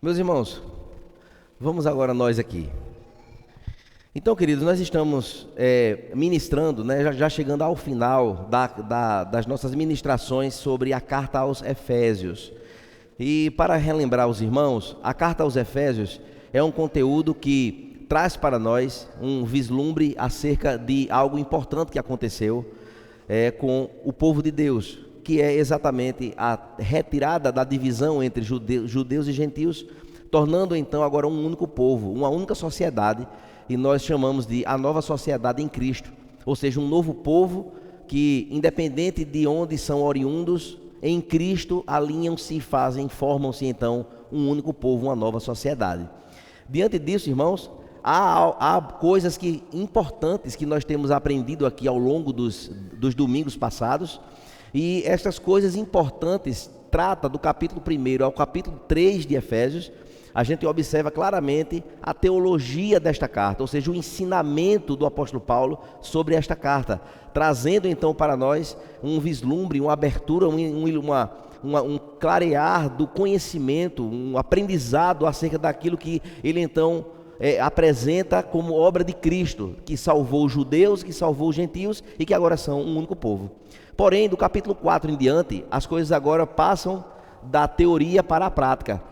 Meus irmãos, vamos agora nós aqui. Então, queridos, nós estamos ministrando, né, já chegando ao final das nossas ministrações sobre a carta aos Efésios. E para relembrar os irmãos, a carta aos Efésios é um conteúdo que traz para nós um vislumbre acerca de algo importante que aconteceu com o povo de Deus, que é exatamente a retirada da divisão entre judeus e gentios, tornando então agora um único povo, uma única sociedade, e nós chamamos de a nova sociedade em Cristo, ou seja, um novo povo que, independente de onde são oriundos, em Cristo alinham-se, formam-se então um único povo, uma nova sociedade. Diante disso, irmãos, há coisas importantes que nós temos aprendido aqui ao longo dos domingos passados, e estas coisas importantes trata do capítulo 1 ao capítulo 3 de Efésios. A gente observa claramente a teologia desta carta, ou seja, o ensinamento do apóstolo Paulo sobre esta carta, trazendo então para nós um vislumbre, uma abertura, um clarear do conhecimento, um aprendizado acerca daquilo que ele então apresenta como obra de Cristo, que salvou os judeus, que salvou os gentios e que agora são um único povo. Porém, do capítulo 4 em diante, as coisas agora passam da teoria para a prática.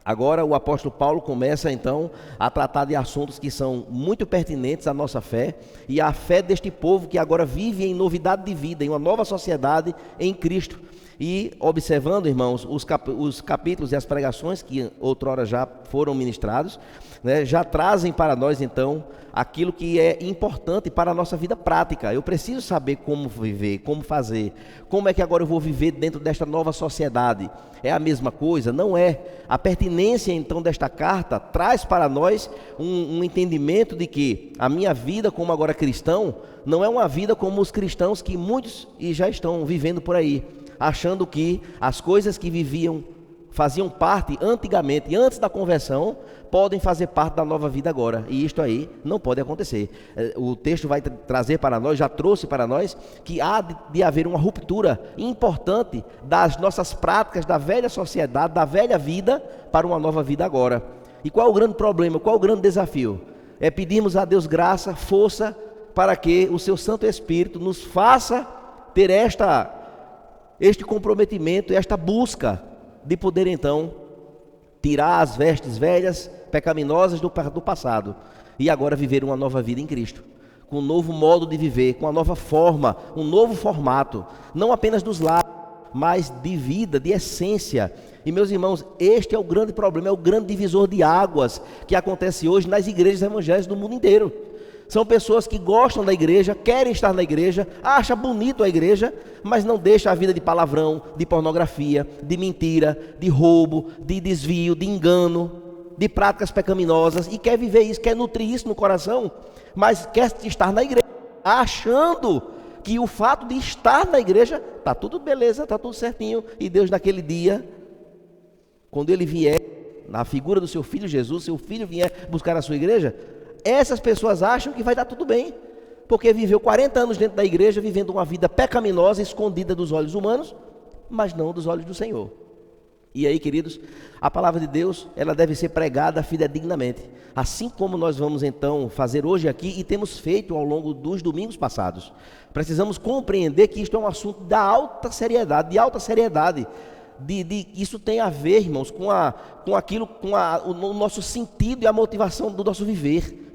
Agora o apóstolo Paulo começa então a tratar de assuntos que são muito pertinentes à nossa fé e à fé deste povo que agora vive em novidade de vida, em uma nova sociedade em Cristo. E observando, irmãos, os capítulos e as pregações que outrora já foram ministrados, né, já trazem para nós então aquilo que é importante para a nossa vida prática. Eu preciso saber como viver, como fazer, como é que agora eu vou viver dentro desta nova sociedade. É a mesma coisa? Não é. A pertinência então desta carta traz para nós um entendimento de que a minha vida como agora cristão não é uma vida como os cristãos que muitos e já estão vivendo por aí, achando que as coisas que faziam parte antigamente, antes da conversão, podem fazer parte da nova vida agora, e isto aí não pode acontecer. O texto vai trazer para nós, já trouxe para nós, que há de haver uma ruptura importante das nossas práticas da velha sociedade, da velha vida, para uma nova vida agora. E qual é o grande problema, qual é o grande desafio? É pedirmos a Deus graça, força, para que o seu Santo Espírito nos faça ter este comprometimento, esta busca de poder então tirar as vestes velhas, pecaminosas do passado e agora viver uma nova vida em Cristo, com um novo modo de viver, com uma nova forma, um novo formato, não apenas dos lábios, mas de vida, de essência. E meus irmãos, este é o grande problema, é o grande divisor de águas que acontece hoje nas igrejas evangélicas do mundo inteiro. São pessoas que gostam da igreja, querem estar na igreja, acham bonito a igreja, mas não deixam a vida de palavrão, de pornografia, de mentira, de roubo, de desvio, de engano, de práticas pecaminosas, e quer viver isso, quer nutrir isso no coração, mas quer estar na igreja, achando que o fato de estar na igreja, está tudo beleza, está tudo certinho, e Deus naquele dia, quando Ele vier, na figura do seu Filho Jesus, seu Filho vier buscar a sua igreja, essas pessoas acham que vai dar tudo bem, porque viveu 40 anos dentro da igreja, vivendo uma vida pecaminosa, escondida dos olhos humanos, mas não dos olhos do Senhor. E aí, queridos, a palavra de Deus, ela deve ser pregada fidedignamente, assim como nós vamos então fazer hoje aqui e temos feito ao longo dos domingos passados. Precisamos compreender que isto é um assunto de alta seriedade, isso tem a ver, irmãos, com o nosso sentido e a motivação do nosso viver.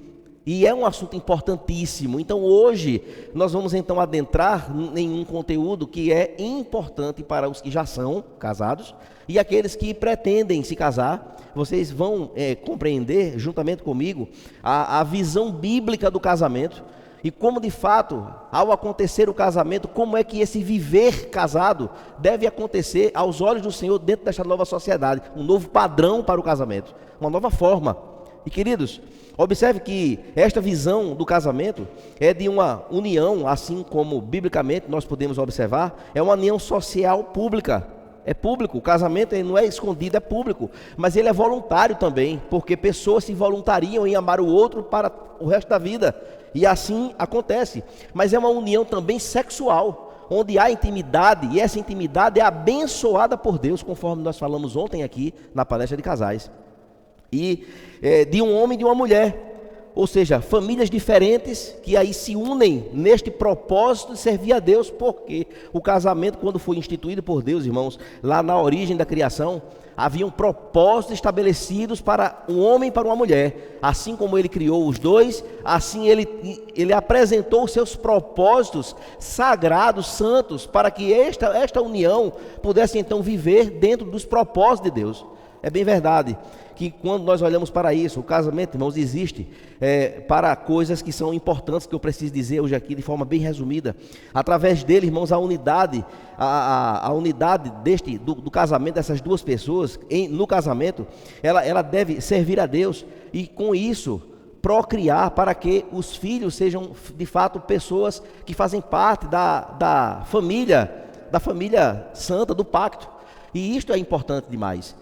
E é um assunto importantíssimo. Então hoje nós vamos então adentrar em um conteúdo que é importante para os que já são casados e aqueles que pretendem se casar. Vocês vão compreender juntamente comigo a visão bíblica do casamento e como de fato, ao acontecer o casamento, como é que esse viver casado deve acontecer aos olhos do Senhor dentro desta nova sociedade, um novo padrão para o casamento, uma nova forma. E queridos, observe que esta visão do casamento é de uma união, assim como biblicamente nós podemos observar, é uma união social pública. É público, o casamento não é escondido, é público, mas ele é voluntário também, porque pessoas se voluntariam em amar o outro para o resto da vida, e assim acontece. Mas é uma união também sexual, onde há intimidade, e essa intimidade é abençoada por Deus, conforme nós falamos ontem aqui na palestra de casais, e de um homem e de uma mulher, ou seja, famílias diferentes que aí se unem neste propósito de servir a Deus, porque o casamento, quando foi instituído por Deus, irmãos, lá na origem da criação, haviam propósitos estabelecidos para um homem e para uma mulher. Assim como ele criou os dois, assim ele apresentou os seus propósitos sagrados, santos, para que esta união pudesse então viver dentro dos propósitos de Deus. É bem verdade que quando nós olhamos para isso, o casamento, irmãos, existe para coisas que são importantes, que eu preciso dizer hoje aqui de forma bem resumida. Através dele, irmãos, a unidade, a unidade do casamento dessas duas pessoas, no casamento, ela deve servir a Deus e com isso procriar para que os filhos sejam de fato pessoas que fazem parte da família santa, do pacto. E isto é importante demais.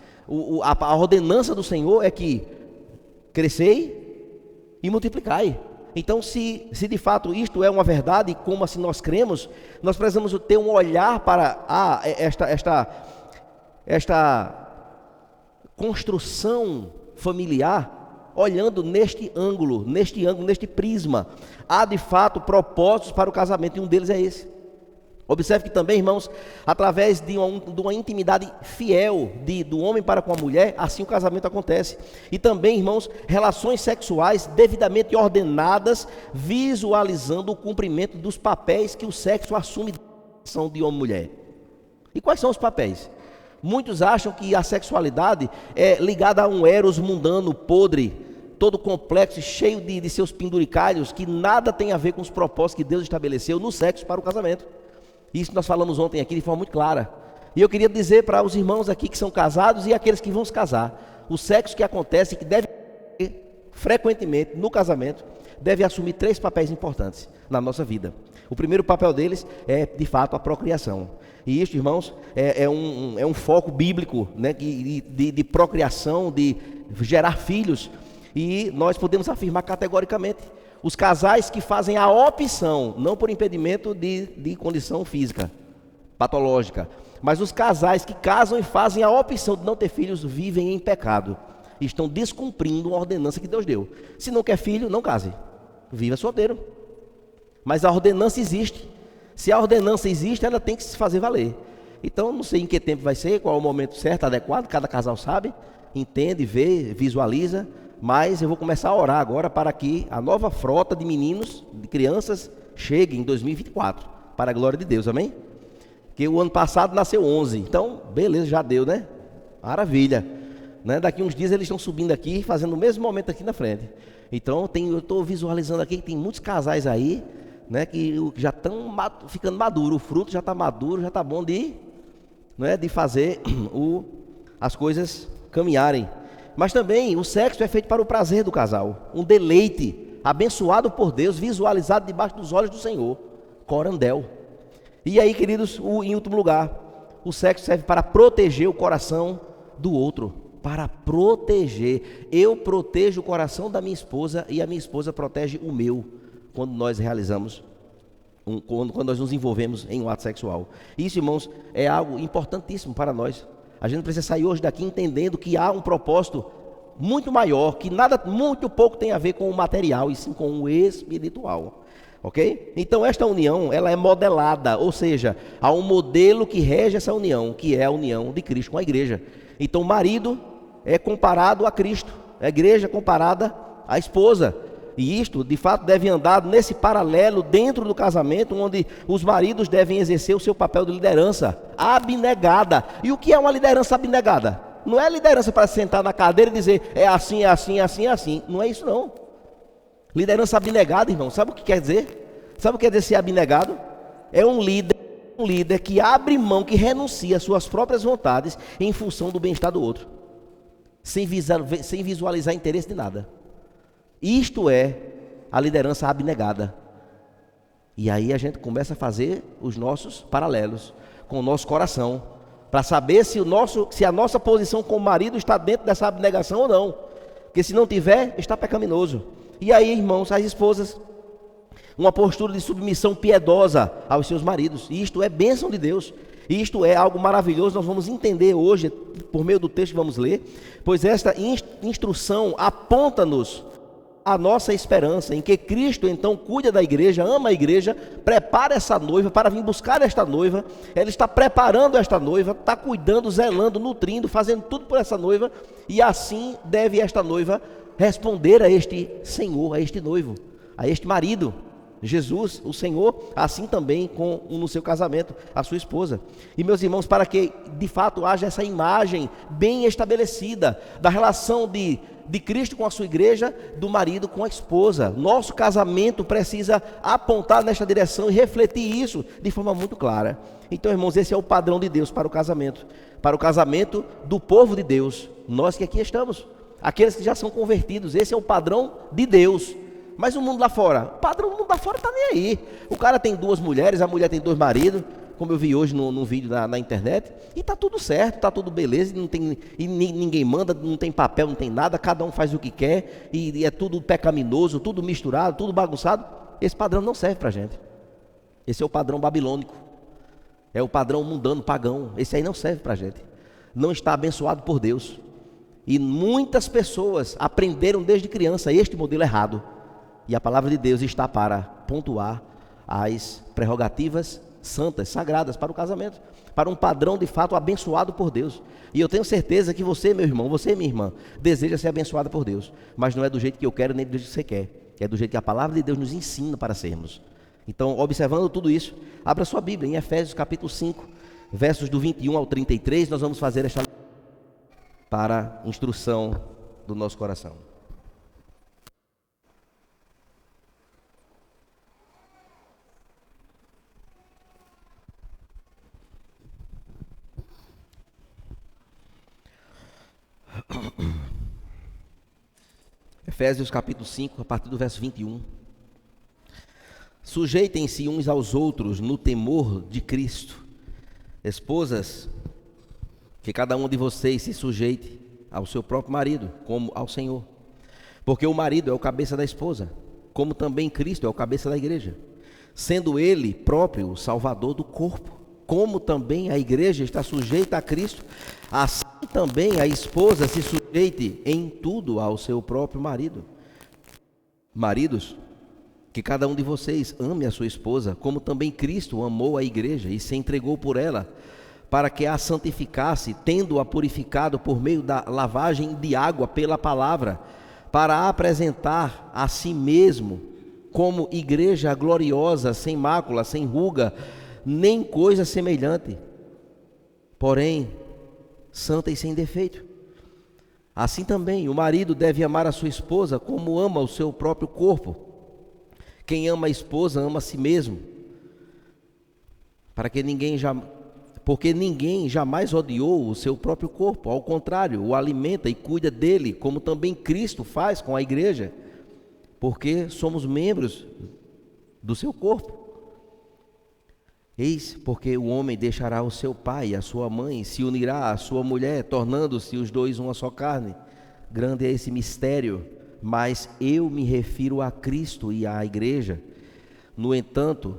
A ordenança do Senhor é que crescei e multiplicai. Então, se de fato isto é uma verdade, como assim nós cremos, nós precisamos ter um olhar para esta construção familiar, olhando neste ângulo, neste prisma. Há de fato propósitos para o casamento, e um deles é esse. Observe que também, irmãos, através de uma intimidade fiel do homem para com a mulher, assim o casamento acontece. E também, irmãos, relações sexuais devidamente ordenadas, visualizando o cumprimento dos papéis que o sexo assume são de homem e mulher. E quais são os papéis? Muitos acham que a sexualidade é ligada a um eros mundano, podre, todo complexo, cheio de seus penduricalhos, que nada tem a ver com os propósitos que Deus estabeleceu no sexo para o casamento. Isso nós falamos ontem aqui de forma muito clara. E eu queria dizer para os irmãos aqui que são casados e aqueles que vão se casar, o sexo que acontece, que deve frequentemente no casamento, deve assumir 3 papéis importantes na nossa vida. O primeiro papel deles é, de fato, a procriação. E isso, irmãos, é um foco bíblico, né, de procriação, de gerar filhos. E nós podemos afirmar categoricamente: os casais que fazem a opção, não por impedimento de condição física, patológica, mas os casais que casam e fazem a opção de não ter filhos, vivem em pecado. Estão descumprindo uma ordenança que Deus deu. Se não quer filho, não case. Viva solteiro. Mas a ordenança existe. Se a ordenança existe, ela tem que se fazer valer. Então, não sei em que tempo vai ser, qual é o momento certo, adequado, cada casal sabe, entende, vê, visualiza. Mas eu vou começar a orar agora para que a nova frota de meninos, de crianças, chegue em 2024, para a glória de Deus, amém? Que o ano passado nasceu 11, então, beleza, já deu, né? Maravilha, né? Daqui uns dias eles estão subindo aqui, fazendo o mesmo momento aqui na frente. Então, eu estou visualizando aqui que tem muitos casais aí, né? Que já estão ficando maduros, o fruto já está maduro, já está bom de fazer as coisas caminharem. Mas também o sexo é feito para o prazer do casal, um deleite abençoado por Deus, visualizado debaixo dos olhos do Senhor, corandel. E aí, queridos, em último lugar, o sexo serve para proteger o coração do outro, para proteger. Eu protejo o coração da minha esposa e a minha esposa protege o meu, quando nós realizamos, quando nós nos envolvemos em um ato sexual. Isso, irmãos, é algo importantíssimo para nós. A gente precisa sair hoje daqui entendendo que há um propósito muito maior, que muito pouco tem a ver com o material, e sim com o espiritual, ok? Então esta união, ela é modelada, ou seja, há um modelo que rege essa união, que é a união de Cristo com a igreja. Então o marido é comparado a Cristo, a igreja é comparada à esposa. E isto, de fato, deve andar nesse paralelo dentro do casamento, onde os maridos devem exercer o seu papel de liderança abnegada. E o que é uma liderança abnegada? Não é liderança para sentar na cadeira e dizer é assim, é assim, é assim, é assim. Não é isso, não. Liderança abnegada, irmão, sabe o que quer dizer? Sabe o que quer dizer ser abnegado? É um líder que abre mão, que renuncia às suas próprias vontades em função do bem-estar do outro, sem visualizar interesse de nada. Isto é a liderança abnegada. E aí a gente começa a fazer os nossos paralelos com o nosso coração, para saber se a nossa posição como marido está dentro dessa abnegação ou não. Porque se não tiver, está pecaminoso. E aí, irmãos, as esposas uma postura de submissão piedosa aos seus maridos. E isto é bênção de Deus. E isto é algo maravilhoso, nós vamos entender hoje, por meio do texto que vamos ler, pois esta instrução aponta-nos a nossa esperança, em que Cristo então cuida da igreja, ama a igreja, prepara essa noiva para vir buscar esta noiva. Ele está preparando esta noiva, está cuidando, zelando, nutrindo, fazendo tudo por essa noiva, e assim deve esta noiva responder a este Senhor, a este noivo, a este marido, Jesus, o Senhor, assim também no seu casamento, a sua esposa. E meus irmãos, para que de fato haja essa imagem bem estabelecida da relação de Cristo com a sua igreja, do marido com a esposa, nosso casamento precisa apontar nesta direção e refletir isso de forma muito clara. Então, irmãos, esse é o padrão de Deus para o casamento do povo de Deus, nós que aqui estamos, aqueles que já são convertidos. Esse é o padrão de Deus. Mas o mundo lá fora, o padrão do mundo lá fora está nem aí. O cara tem 2 mulheres, a mulher tem 2 maridos, como eu vi hoje num vídeo na internet, e está tudo certo, está tudo beleza, ninguém manda, não tem papel, não tem nada, cada um faz o que quer, e é tudo pecaminoso, tudo misturado, tudo bagunçado. Esse padrão não serve para a gente. Esse é o padrão babilônico, é o padrão mundano, pagão. Esse aí não serve para a gente, não está abençoado por Deus. E muitas pessoas aprenderam desde criança este modelo errado. E a palavra de Deus está para pontuar as prerrogativas santas, sagradas para o casamento, para um padrão de fato abençoado por Deus. E eu tenho certeza que você, meu irmão, você, minha irmã, deseja ser abençoada por Deus, mas não é do jeito que eu quero, nem do jeito que você quer, é do jeito que a palavra de Deus nos ensina para sermos. Então, observando tudo isso, abra sua Bíblia em Efésios capítulo 5, versos do 21 ao 33, nós vamos fazer esta para instrução do nosso coração. Efésios capítulo 5, a partir do verso 21. Sujeitem-se uns aos outros no temor de Cristo. Esposas, que cada um de vocês se sujeite ao seu próprio marido, como ao Senhor. Porque o marido é o cabeça da esposa, como também Cristo é o cabeça da igreja, sendo ele próprio o salvador do corpo. Como também a igreja está sujeita a Cristo, assim também a esposa se sujeite em tudo ao seu próprio marido. Maridos, que cada um de vocês ame a sua esposa, como também Cristo amou a igreja e se entregou por ela, para que a santificasse, tendo-a purificado por meio da lavagem de água pela palavra, para a apresentar a si mesmo como igreja gloriosa, sem mácula, sem ruga, nem coisa semelhante, porém santa e sem defeito. Assim também o marido deve amar a sua esposa como ama o seu próprio corpo. Quem ama a esposa ama a si mesmo, porque ninguém jamais odiou o seu próprio corpo, ao contrário, o alimenta e cuida dele, como também Cristo faz com a igreja, porque somos membros do seu corpo. Eis porque o homem deixará o seu pai e a sua mãe, se unirá à sua mulher, tornando-se os dois uma só carne. Grande é esse mistério, mas eu me refiro a Cristo e à igreja. No entanto,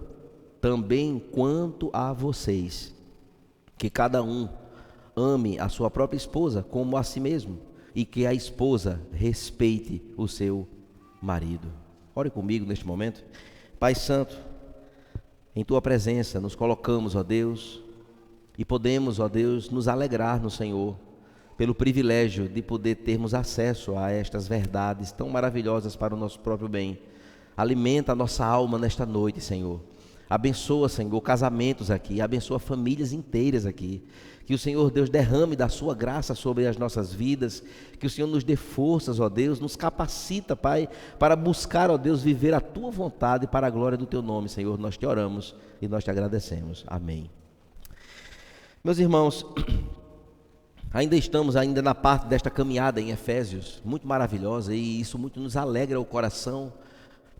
também quanto a vocês, que cada um ame a sua própria esposa como a si mesmo, e que a esposa respeite o seu marido. Ore comigo neste momento. Pai Santo, em Tua presença nos colocamos, ó Deus, e podemos, ó Deus, nos alegrar no Senhor, pelo privilégio de poder termos acesso a estas verdades tão maravilhosas para o nosso próprio bem. Alimenta a nossa alma nesta noite, Senhor. Abençoa, Senhor, casamentos aqui, abençoa famílias inteiras aqui. Que o Senhor Deus derrame da sua graça sobre as nossas vidas, que o Senhor nos dê forças, ó Deus, nos capacita, Pai, para buscar, ó Deus, viver a Tua vontade para a glória do Teu nome, Senhor. Nós te oramos e nós te agradecemos. Amém. Meus irmãos, ainda estamos na parte desta caminhada em Efésios, muito maravilhosa, e isso muito nos alegra o coração,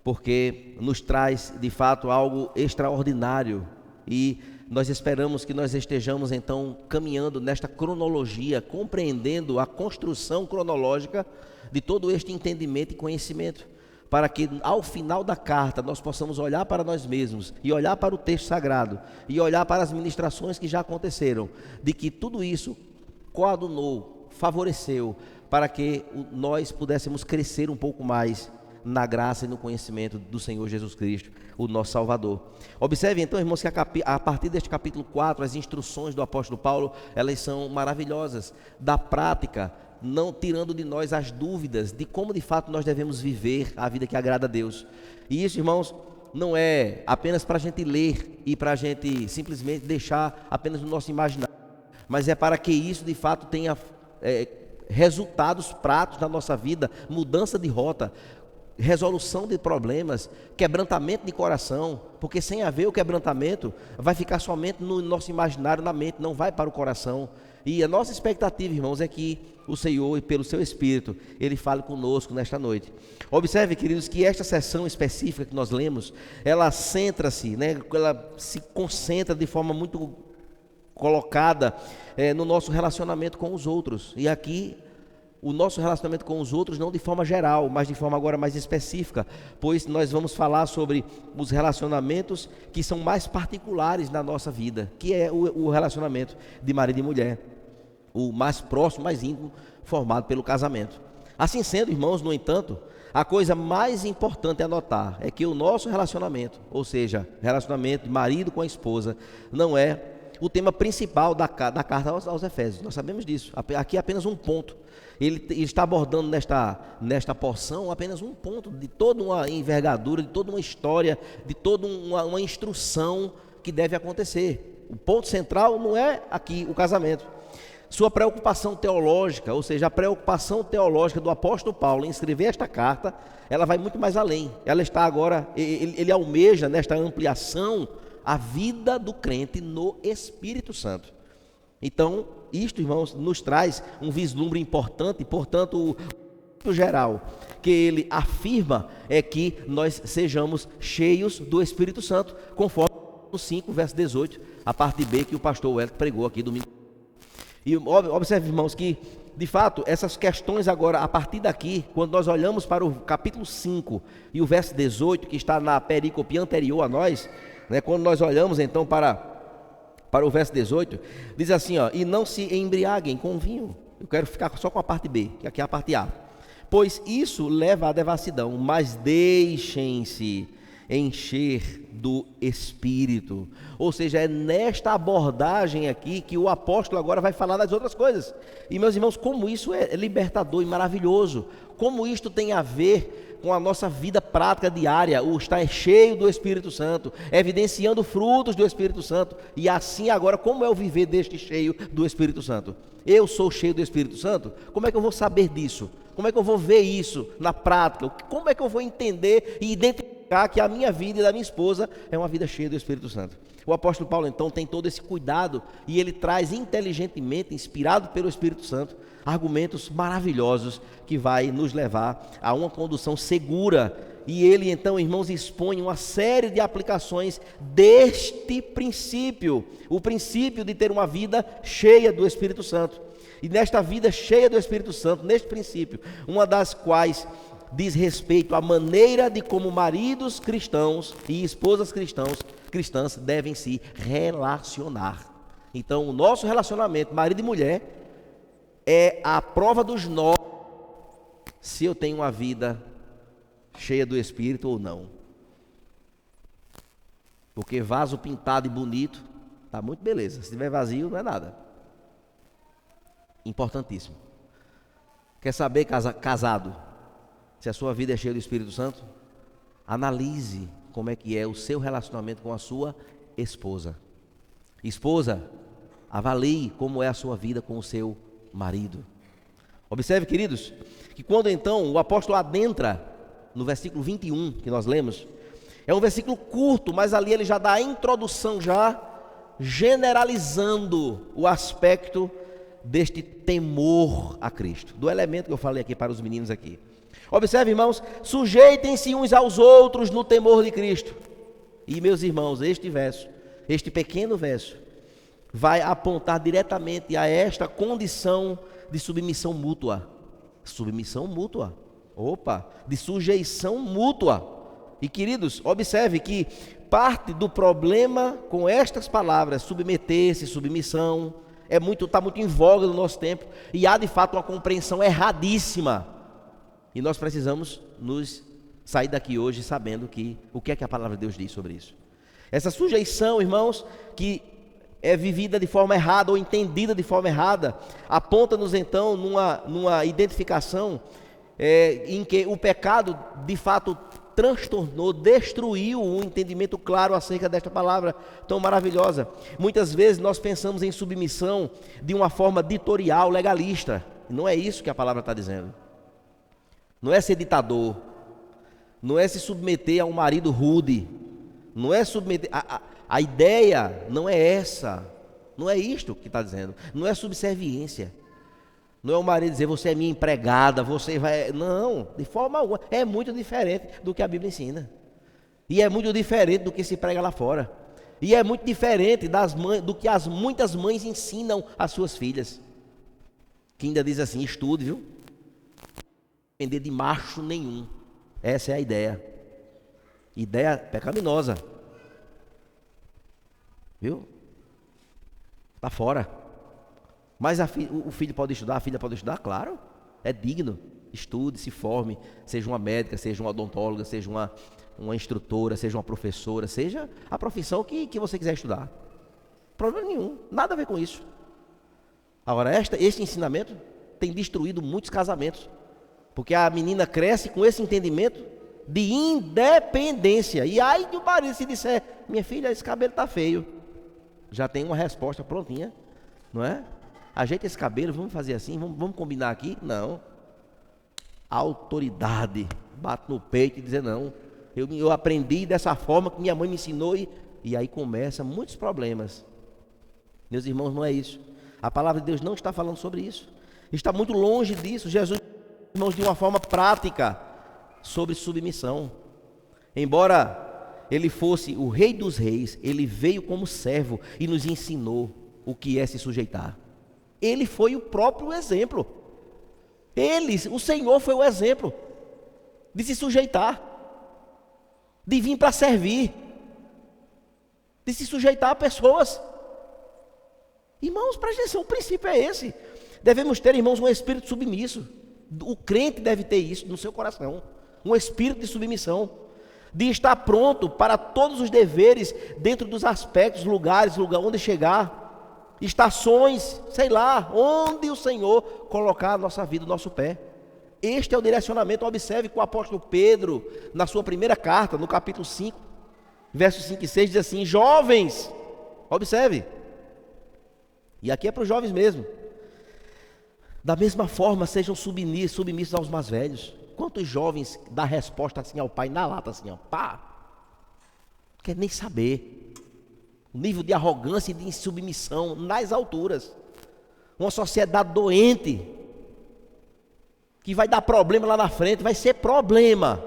porque nos traz, de fato, algo extraordinário, e nós esperamos que nós estejamos, então, caminhando nesta cronologia, compreendendo a construção cronológica de todo este entendimento e conhecimento, para que ao final da carta nós possamos olhar para nós mesmos e olhar para o texto sagrado e olhar para as ministrações que já aconteceram, de que tudo isso coadunou, favoreceu para que nós pudéssemos crescer um pouco mais na graça e no conhecimento do Senhor Jesus Cristo, o nosso Salvador. Observe então, irmãos, que a partir deste capítulo 4, as instruções do apóstolo Paulo, elas são maravilhosas, da prática, não tirando de nós as dúvidas de como de fato nós devemos viver a vida que agrada a Deus. E isso, irmãos, não é apenas para a gente ler e para a gente simplesmente deixar apenas no nosso imaginário, mas é para que isso de fato tenha resultados práticos na nossa vida, mudança de rota, resolução de problemas, quebrantamento de coração, porque sem haver o quebrantamento, vai ficar somente no nosso imaginário, na mente, não vai para o coração. E a nossa expectativa, irmãos, é que o Senhor, pelo seu Espírito, Ele fale conosco nesta noite. Observe, queridos, que esta sessão específica que nós lemos, ela centra-se, ela se concentra de forma muito colocada no nosso relacionamento com os outros. E aqui, o nosso relacionamento com os outros não de forma geral, mas de forma agora mais específica, pois nós vamos falar sobre os relacionamentos que são mais particulares na nossa vida, que é o relacionamento de marido e mulher, o mais próximo, mais íntimo, formado pelo casamento. Assim sendo, irmãos, no entanto, a coisa mais importante a notar é que o nosso relacionamento, ou seja, relacionamento de marido com a esposa, não é o tema principal da carta aos Efésios. Nós sabemos disso. Aqui é apenas um ponto. Ele está abordando nesta porção apenas um ponto de toda uma envergadura, de toda uma história, de toda uma instrução que deve acontecer. O ponto central não é aqui o casamento. Sua preocupação teológica, ou seja, a preocupação teológica do apóstolo Paulo em escrever esta carta, ela vai muito mais além. Ela está agora, ele almeja nesta ampliação a vida do crente no Espírito Santo. Então, isto, irmãos, nos traz um vislumbre importante, portanto, o geral que ele afirma é que nós sejamos cheios do Espírito Santo, conforme o 5, verso 18, a parte B que o pastor Wellington pregou aqui domingo. E observe, irmãos, que de fato essas questões agora, a partir daqui, quando nós olhamos para o capítulo 5 e o verso 18, que está na perícope anterior a nós, quando nós olhamos então para o verso 18, diz assim, e não se embriaguem com vinho. Eu quero ficar só com a parte B, que aqui é a parte A. Pois isso leva à devassidão, mas deixem-se encher do Espírito. Ou seja, é nesta abordagem aqui que o apóstolo agora vai falar das outras coisas. E meus irmãos, como isso é libertador e maravilhoso, como isto tem a ver com a nossa vida prática diária, o estar cheio do Espírito Santo, evidenciando frutos do Espírito Santo. E assim agora, como é o viver deste cheio do Espírito Santo? Eu sou cheio do Espírito Santo? Como é que eu vou saber disso? Como é que eu vou ver isso na prática? Como é que eu vou entender e identificar que a minha vida e da minha esposa é uma vida cheia do Espírito Santo? O apóstolo Paulo então tem todo esse cuidado e ele traz inteligentemente, inspirado pelo Espírito Santo, argumentos maravilhosos que vai nos levar a uma condução segura. E ele então, irmãos, expõe uma série de aplicações deste princípio, o princípio de ter uma vida cheia do Espírito Santo. E nesta vida cheia do Espírito Santo, neste princípio, uma das quais diz respeito à maneira de como maridos cristãos e esposas cristãs devem se relacionar. Então, o nosso relacionamento, marido e mulher, é a prova dos 9 se eu tenho uma vida cheia do Espírito ou não. Porque vaso pintado e bonito, tá muito beleza. Se estiver vazio, não é nada. Importantíssimo. Quer saber, casado, se a sua vida é cheia do Espírito Santo? Analise como é que é o seu relacionamento com a sua esposa. Esposa, avalie como é a sua vida com o seu marido. Observe, queridos, que quando então o apóstolo adentra no versículo 21 que nós lemos, é um versículo curto, mas ali ele já dá a introdução, já generalizando o aspecto deste temor a Cristo, do elemento que eu falei aqui para os meninos aqui. Observe, irmãos, sujeitem-se uns aos outros no temor de Cristo. E meus irmãos, este pequeno verso, vai apontar diretamente a esta condição de submissão mútua. Submissão mútua. Opa, de sujeição mútua. E queridos, observe que parte do problema com estas palavras, submeter-se, submissão, está muito em voga no nosso tempo, e há de fato uma compreensão erradíssima. E nós precisamos nos sair daqui hoje sabendo o que é que a palavra de Deus diz sobre isso. Essa sujeição, irmãos, que é vivida de forma errada ou entendida de forma errada, aponta-nos então numa identificação em que o pecado de fato transtornou, destruiu um entendimento claro acerca desta palavra tão maravilhosa. Muitas vezes nós pensamos em submissão de uma forma ditorial, legalista. Não é isso que a palavra está dizendo. Não é ser ditador, não é se submeter a um marido rude, não é submeter. A ideia não é essa, não é isto que está dizendo, não é subserviência. Não é o marido dizer, você é minha empregada, você vai... Não, de forma alguma. É muito diferente do que a Bíblia ensina. E é muito diferente do que se prega lá fora. E é muito diferente do que muitas mães ensinam às suas filhas. Que ainda diz assim, estude, viu? Não depender de macho nenhum. Essa é a ideia. Ideia pecaminosa. Viu? Está fora. Mas o filho pode estudar, a filha pode estudar? Claro, é digno. Estude, se forme, seja uma médica, seja uma odontóloga, seja uma instrutora, seja uma professora, seja a profissão que você quiser estudar. Problema nenhum, nada a ver com isso. Agora, este ensinamento tem destruído muitos casamentos, porque a menina cresce com esse entendimento de independência. E aí que o marido se disser, minha filha, esse cabelo está feio, já tem uma resposta prontinha, não é? Ajeita esse cabelo, vamos fazer assim, vamos combinar aqui? Não. A autoridade bate no peito e diz, não, eu aprendi dessa forma que minha mãe me ensinou, e aí começam muitos problemas. Meus irmãos, não é isso. A palavra de Deus não está falando sobre isso. Está muito longe disso. Jesus, irmãos, de uma forma prática, sobre submissão. Embora ele fosse o Rei dos Reis, ele veio como servo e nos ensinou o que é se sujeitar. Ele foi o próprio exemplo. O Senhor foi o exemplo de se sujeitar, de vir para servir, de se sujeitar a pessoas. Irmãos, presta atenção, o princípio é esse. Devemos ter, irmãos, um espírito submisso. O crente deve ter isso no seu coração, um espírito de submissão, de estar pronto para todos os deveres dentro dos aspectos, lugares onde chegar, estações, sei lá, onde o Senhor colocar a nossa vida, o nosso pé. Este é o direcionamento. Observe que o apóstolo Pedro, na sua primeira carta, no capítulo 5, versos 5 e 6, diz assim, jovens, observe, e aqui é para os jovens mesmo, da mesma forma sejam submissos aos mais velhos. Quantos jovens dá resposta assim ao pai, na lata assim, ó, pá, não quer nem saber. O nível de arrogância e de insubmissão nas alturas. Uma sociedade doente, que vai dar problema lá na frente, vai ser problema.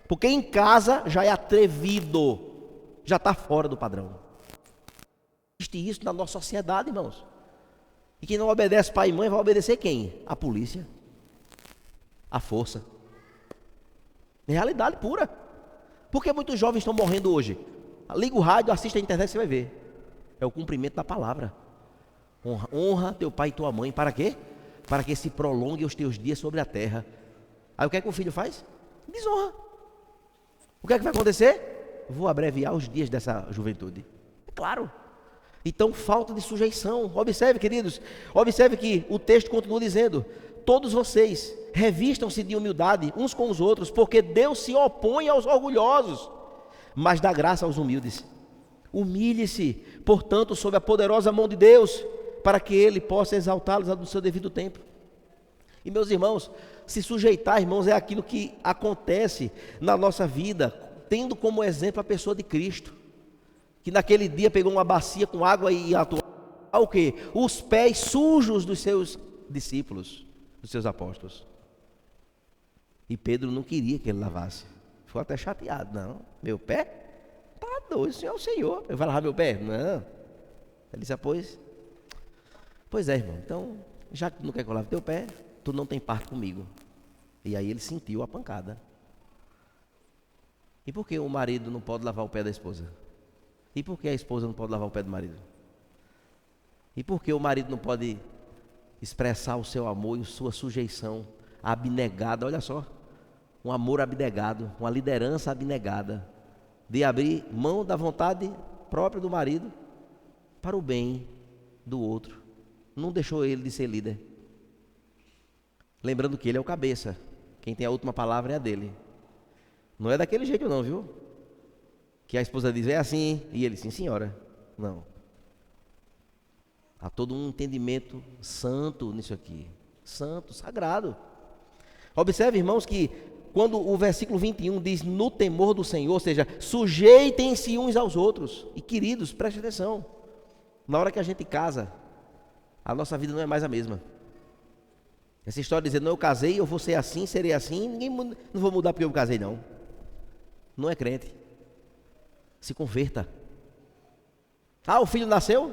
Porque em casa já é atrevido, já está fora do padrão. Existe isso na nossa sociedade, irmãos. E quem não obedece pai e mãe vai obedecer quem? A polícia, a força. Realidade pura. Por que muitos jovens estão morrendo hoje? Liga o rádio, assiste a internet, você vai ver. É o cumprimento da palavra. Honra teu pai e tua mãe. Para quê? Para que se prolongue os teus dias sobre a terra. Aí o que é que o filho faz? Desonra. O que é que vai acontecer? Vou abreviar os dias dessa juventude. É claro. Então, falta de sujeição. Observe, queridos, observe que o texto continua dizendo, todos vocês revistam-se de humildade uns com os outros, porque Deus se opõe aos orgulhosos, mas dá graça aos humildes. Humilhe-se, portanto, sob a poderosa mão de Deus, para que Ele possa exaltá-los no seu devido tempo. E meus irmãos, se sujeitar, irmãos, é aquilo que acontece na nossa vida, tendo como exemplo a pessoa de Cristo, que naquele dia pegou uma bacia com água e atuou o quê? Os pés sujos dos seus discípulos, dos seus apóstolos. E Pedro não queria que ele lavasse. Ficou até chateado. Não, meu pé? Tá doido, o Senhor é o Senhor. Eu vou lavar meu pé? Não. Ele disse, pois é, irmão. Então, já que tu não quer que eu lave teu pé, tu não tem parte comigo. E aí ele sentiu a pancada. E por que o marido não pode lavar o pé da esposa? E por que a esposa não pode lavar o pé do marido? E por que o marido não pode expressar o seu amor e a sua sujeição abnegada? Olha só, um amor abnegado, uma liderança abnegada, de abrir mão da vontade própria do marido para o bem do outro. Não deixou ele de ser líder. Lembrando que ele é o cabeça, quem tem a última palavra é a dele. Não é daquele jeito não, viu? Que a esposa diz, é assim, e ele, sim senhora. Não. Há todo um entendimento santo nisso aqui. Santo, sagrado. Observe, irmãos, que quando o versículo 21 diz, no temor do Senhor, ou seja, sujeitem-se uns aos outros. E queridos, preste atenção. Na hora que a gente casa, a nossa vida não é mais a mesma. Essa história de dizer, não, eu casei, eu vou ser assim, serei assim, não vou mudar porque eu casei, não. Não é crente. Se converta. Ah, o filho nasceu?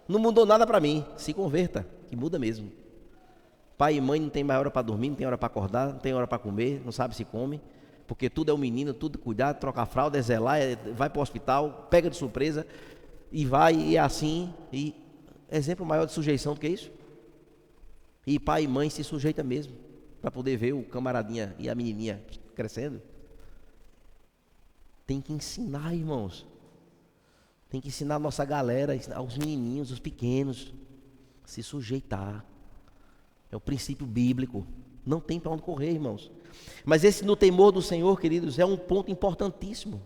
Não mudou nada para mim. Se converta, que muda mesmo. Pai e mãe não tem mais hora para dormir, não tem hora para acordar, não tem hora para comer, não sabe se come, porque tudo é um menino, tudo cuidar, trocar fralda, é zelar, vai para o hospital, pega de surpresa, e vai, e é assim, e exemplo maior de sujeição do que isso? E pai e mãe se sujeita mesmo, para poder ver o camaradinha e a menininha crescendo. Tem que ensinar, irmãos. Tem que ensinar a nossa galera, ensinar os menininhos, os pequenos, se sujeitar. É o princípio bíblico. Não tem para onde correr, irmãos. Mas esse no temor do Senhor, queridos, é um ponto importantíssimo.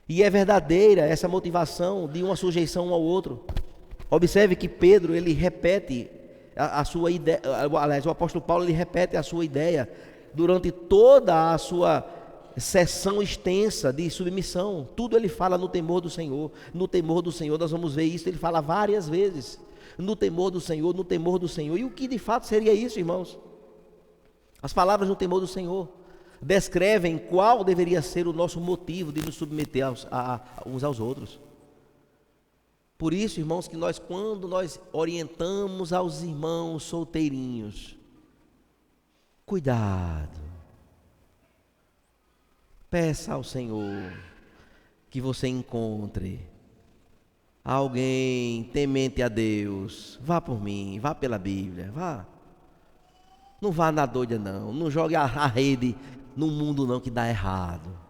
E é verdadeira essa motivação de uma sujeição um ao outro. Observe que Pedro, ele repete a sua ideia, aliás, o apóstolo Paulo, ele repete a sua ideia durante toda a sua sessão extensa de submissão. Tudo ele fala no temor do Senhor. No temor do Senhor, nós vamos ver isso, ele fala várias vezes. No temor do Senhor, no temor do Senhor. E o que de fato seria isso, irmãos? As palavras no temor do Senhor descrevem qual deveria ser o nosso motivo de nos submeter uns aos outros. Por isso, irmãos, que quando nós orientamos aos irmãos solteirinhos, cuidado, peça ao Senhor que você encontre alguém temente a Deus. Vá por mim, vá pela Bíblia, vá. Não vá na doida não, não jogue a rede no mundo não, que dá errado.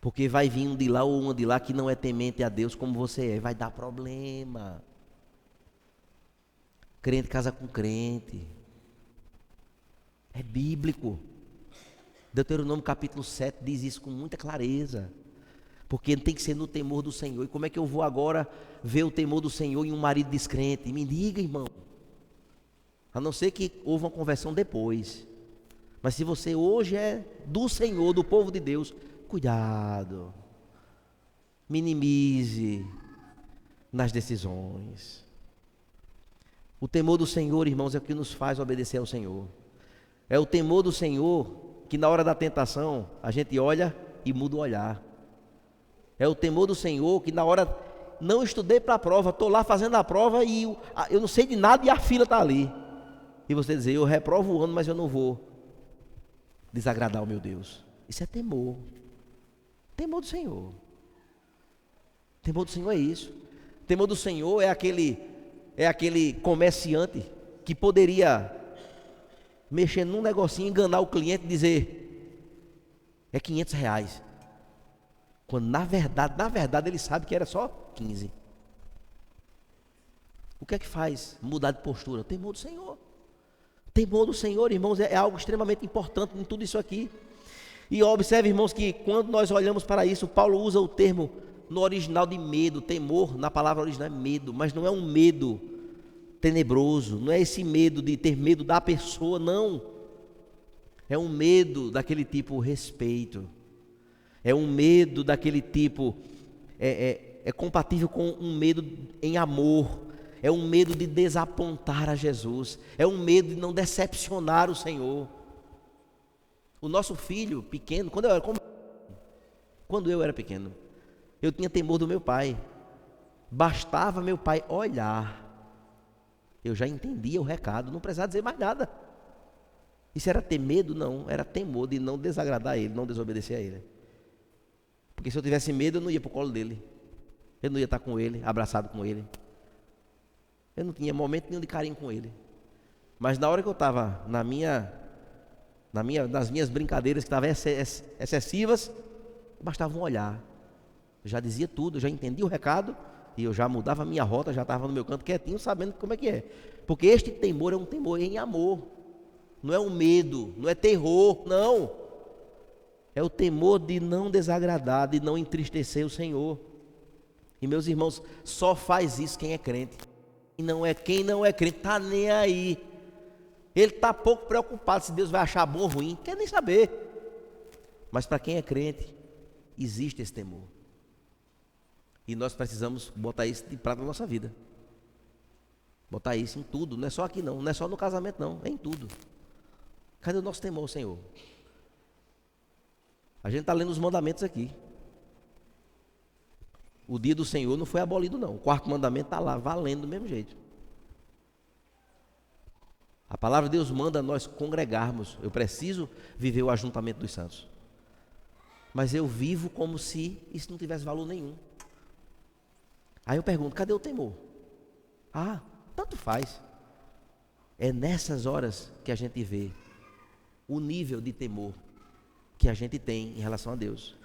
Porque vai vir um de lá ou uma de lá que não é temente a Deus como você é, vai dar problema. Crente casa com crente. É bíblico. Deuteronômio capítulo 7 diz isso com muita clareza. Porque tem que ser no temor do Senhor. E como é que eu vou agora ver o temor do Senhor em um marido descrente? Me diga, irmão. A não ser que houve uma conversão depois. Mas se você hoje é do Senhor, do povo de Deus, cuidado. Minimize nas decisões. O temor do Senhor, irmãos, é o que nos faz obedecer ao Senhor. É o temor do Senhor que na hora da tentação a gente olha e muda o olhar. É o temor do Senhor que na hora, não estudei para a prova, estou lá fazendo a prova e eu não sei de nada e a fila está ali. E você dizer, eu reprovo o ano, mas eu não vou desagradar o meu Deus. Isso é temor. Temor do Senhor. Temor do Senhor é isso. Temor do Senhor é aquele comerciante que poderia mexer num negocinho, enganar o cliente e dizer, é R$500. Quando na verdade ele sabe que era só 15. O que é que faz mudar de postura? O temor do Senhor. O temor do Senhor, irmãos, é algo extremamente importante em tudo isso aqui. E observe, irmãos, que quando nós olhamos para isso, Paulo usa o termo no original de medo. Temor, na palavra original é medo, mas não é um medo tenebroso, não é esse medo de ter medo da pessoa, não. É um medo daquele tipo respeito. É um medo daquele tipo, é compatível com um medo em amor. É um medo de desapontar a Jesus. É um medo de não decepcionar o Senhor. O nosso filho pequeno, quando eu era pequeno, eu tinha temor do meu pai. Bastava meu pai olhar, eu já entendia o recado, não precisava dizer mais nada. Isso era ter medo? Não, era temor de não desagradar ele, não desobedecer a ele. Porque se eu tivesse medo, eu não ia para o colo dele. Eu não ia estar com ele, abraçado com ele. Eu não tinha momento nenhum de carinho com ele. Mas na hora que eu estava nas minhas brincadeiras que estavam excessivas, bastava um olhar. Eu já dizia tudo, eu já entendia o recado, e eu já mudava a minha rota, já estava no meu canto quietinho, sabendo como é que é. Porque este temor é um temor em amor. Não é um medo, não é terror, não. É o temor de não desagradar, de não entristecer o Senhor. E meus irmãos, só faz isso quem é crente. E quem não é crente, está nem aí. Ele está pouco preocupado se Deus vai achar bom ou ruim, quer nem saber. Mas para quem é crente, existe esse temor. E nós precisamos botar isso de prática na nossa vida. Botar isso em tudo, não é só aqui não, não é só no casamento não, é em tudo. Cadê o nosso temor, Senhor? A gente está lendo os mandamentos aqui. O dia do Senhor não foi abolido não, o quarto mandamento está lá, valendo do mesmo jeito. A palavra de Deus manda nós congregarmos. Eu preciso viver o ajuntamento dos santos. Mas eu vivo como se isso não tivesse valor nenhum. Aí eu pergunto, cadê o temor? Ah, tanto faz. É nessas horas que a gente vê o nível de temor que a gente tem em relação a Deus.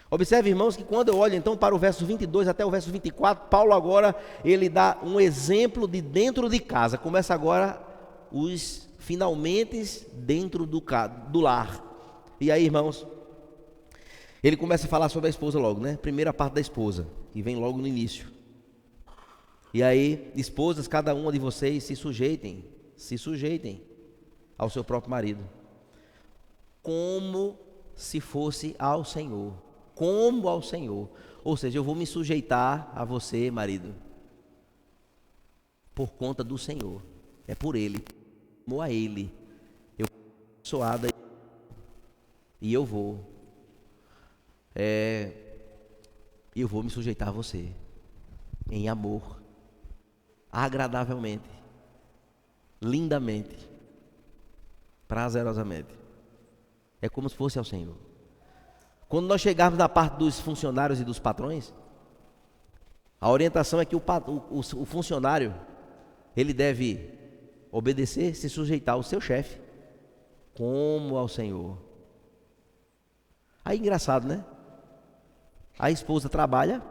Observe, irmãos, que quando eu olho então para o verso 22 até o verso 24, Paulo agora, ele dá um exemplo de dentro de casa. Começa agora os finalmente dentro do lar. E aí, irmãos, ele começa a falar sobre a esposa logo, né? Primeira parte da esposa, que vem logo no início. E aí, esposas, cada uma de vocês se sujeitem ao seu próprio marido, como se fosse ao Senhor, como ao Senhor. Ou seja, eu vou me sujeitar a você, marido, por conta do Senhor, é por Ele, amor a Ele, eu sou abençoada e eu vou me sujeitar a você, em amor, agradavelmente, lindamente, prazerosamente. É como se fosse ao Senhor. Quando nós chegarmos na parte dos funcionários e dos patrões, a orientação é que o funcionário, ele deve obedecer, se sujeitar ao seu chefe, como ao Senhor. Aí engraçado, né? A esposa trabalha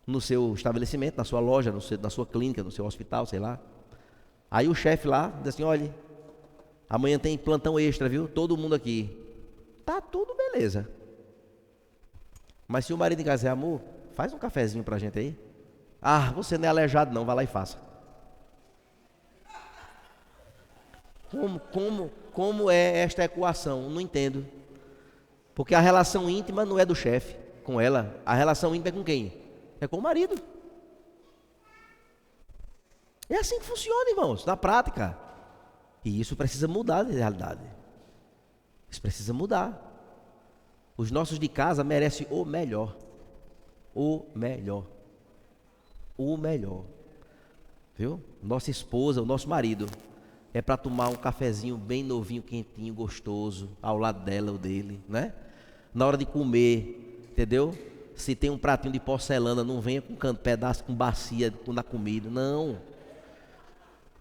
no seu estabelecimento, na sua loja, na sua clínica, no seu hospital, sei lá. Aí o chefe lá diz assim, olha, amanhã tem plantão extra, viu? Todo mundo aqui. Tá tudo beleza. Mas se o marido em casa é amor, faz um cafezinho pra gente aí. Ah, você não é aleijado não, vai lá e faça. Como é esta equação? Não entendo. Porque a relação íntima não é do chefe com ela. A relação íntima é com quem? É com o marido. É assim que funciona, irmãos, na prática. E isso precisa mudar de realidade. Isso precisa mudar. Os nossos de casa merecem o melhor. O melhor. O melhor. Viu? Nossa esposa, o nosso marido, é para tomar um cafezinho bem novinho, quentinho, gostoso, ao lado dela ou dele, né? Na hora de comer, entendeu? Se tem um pratinho de porcelana, não venha com pedaço, com bacia, na comida, não.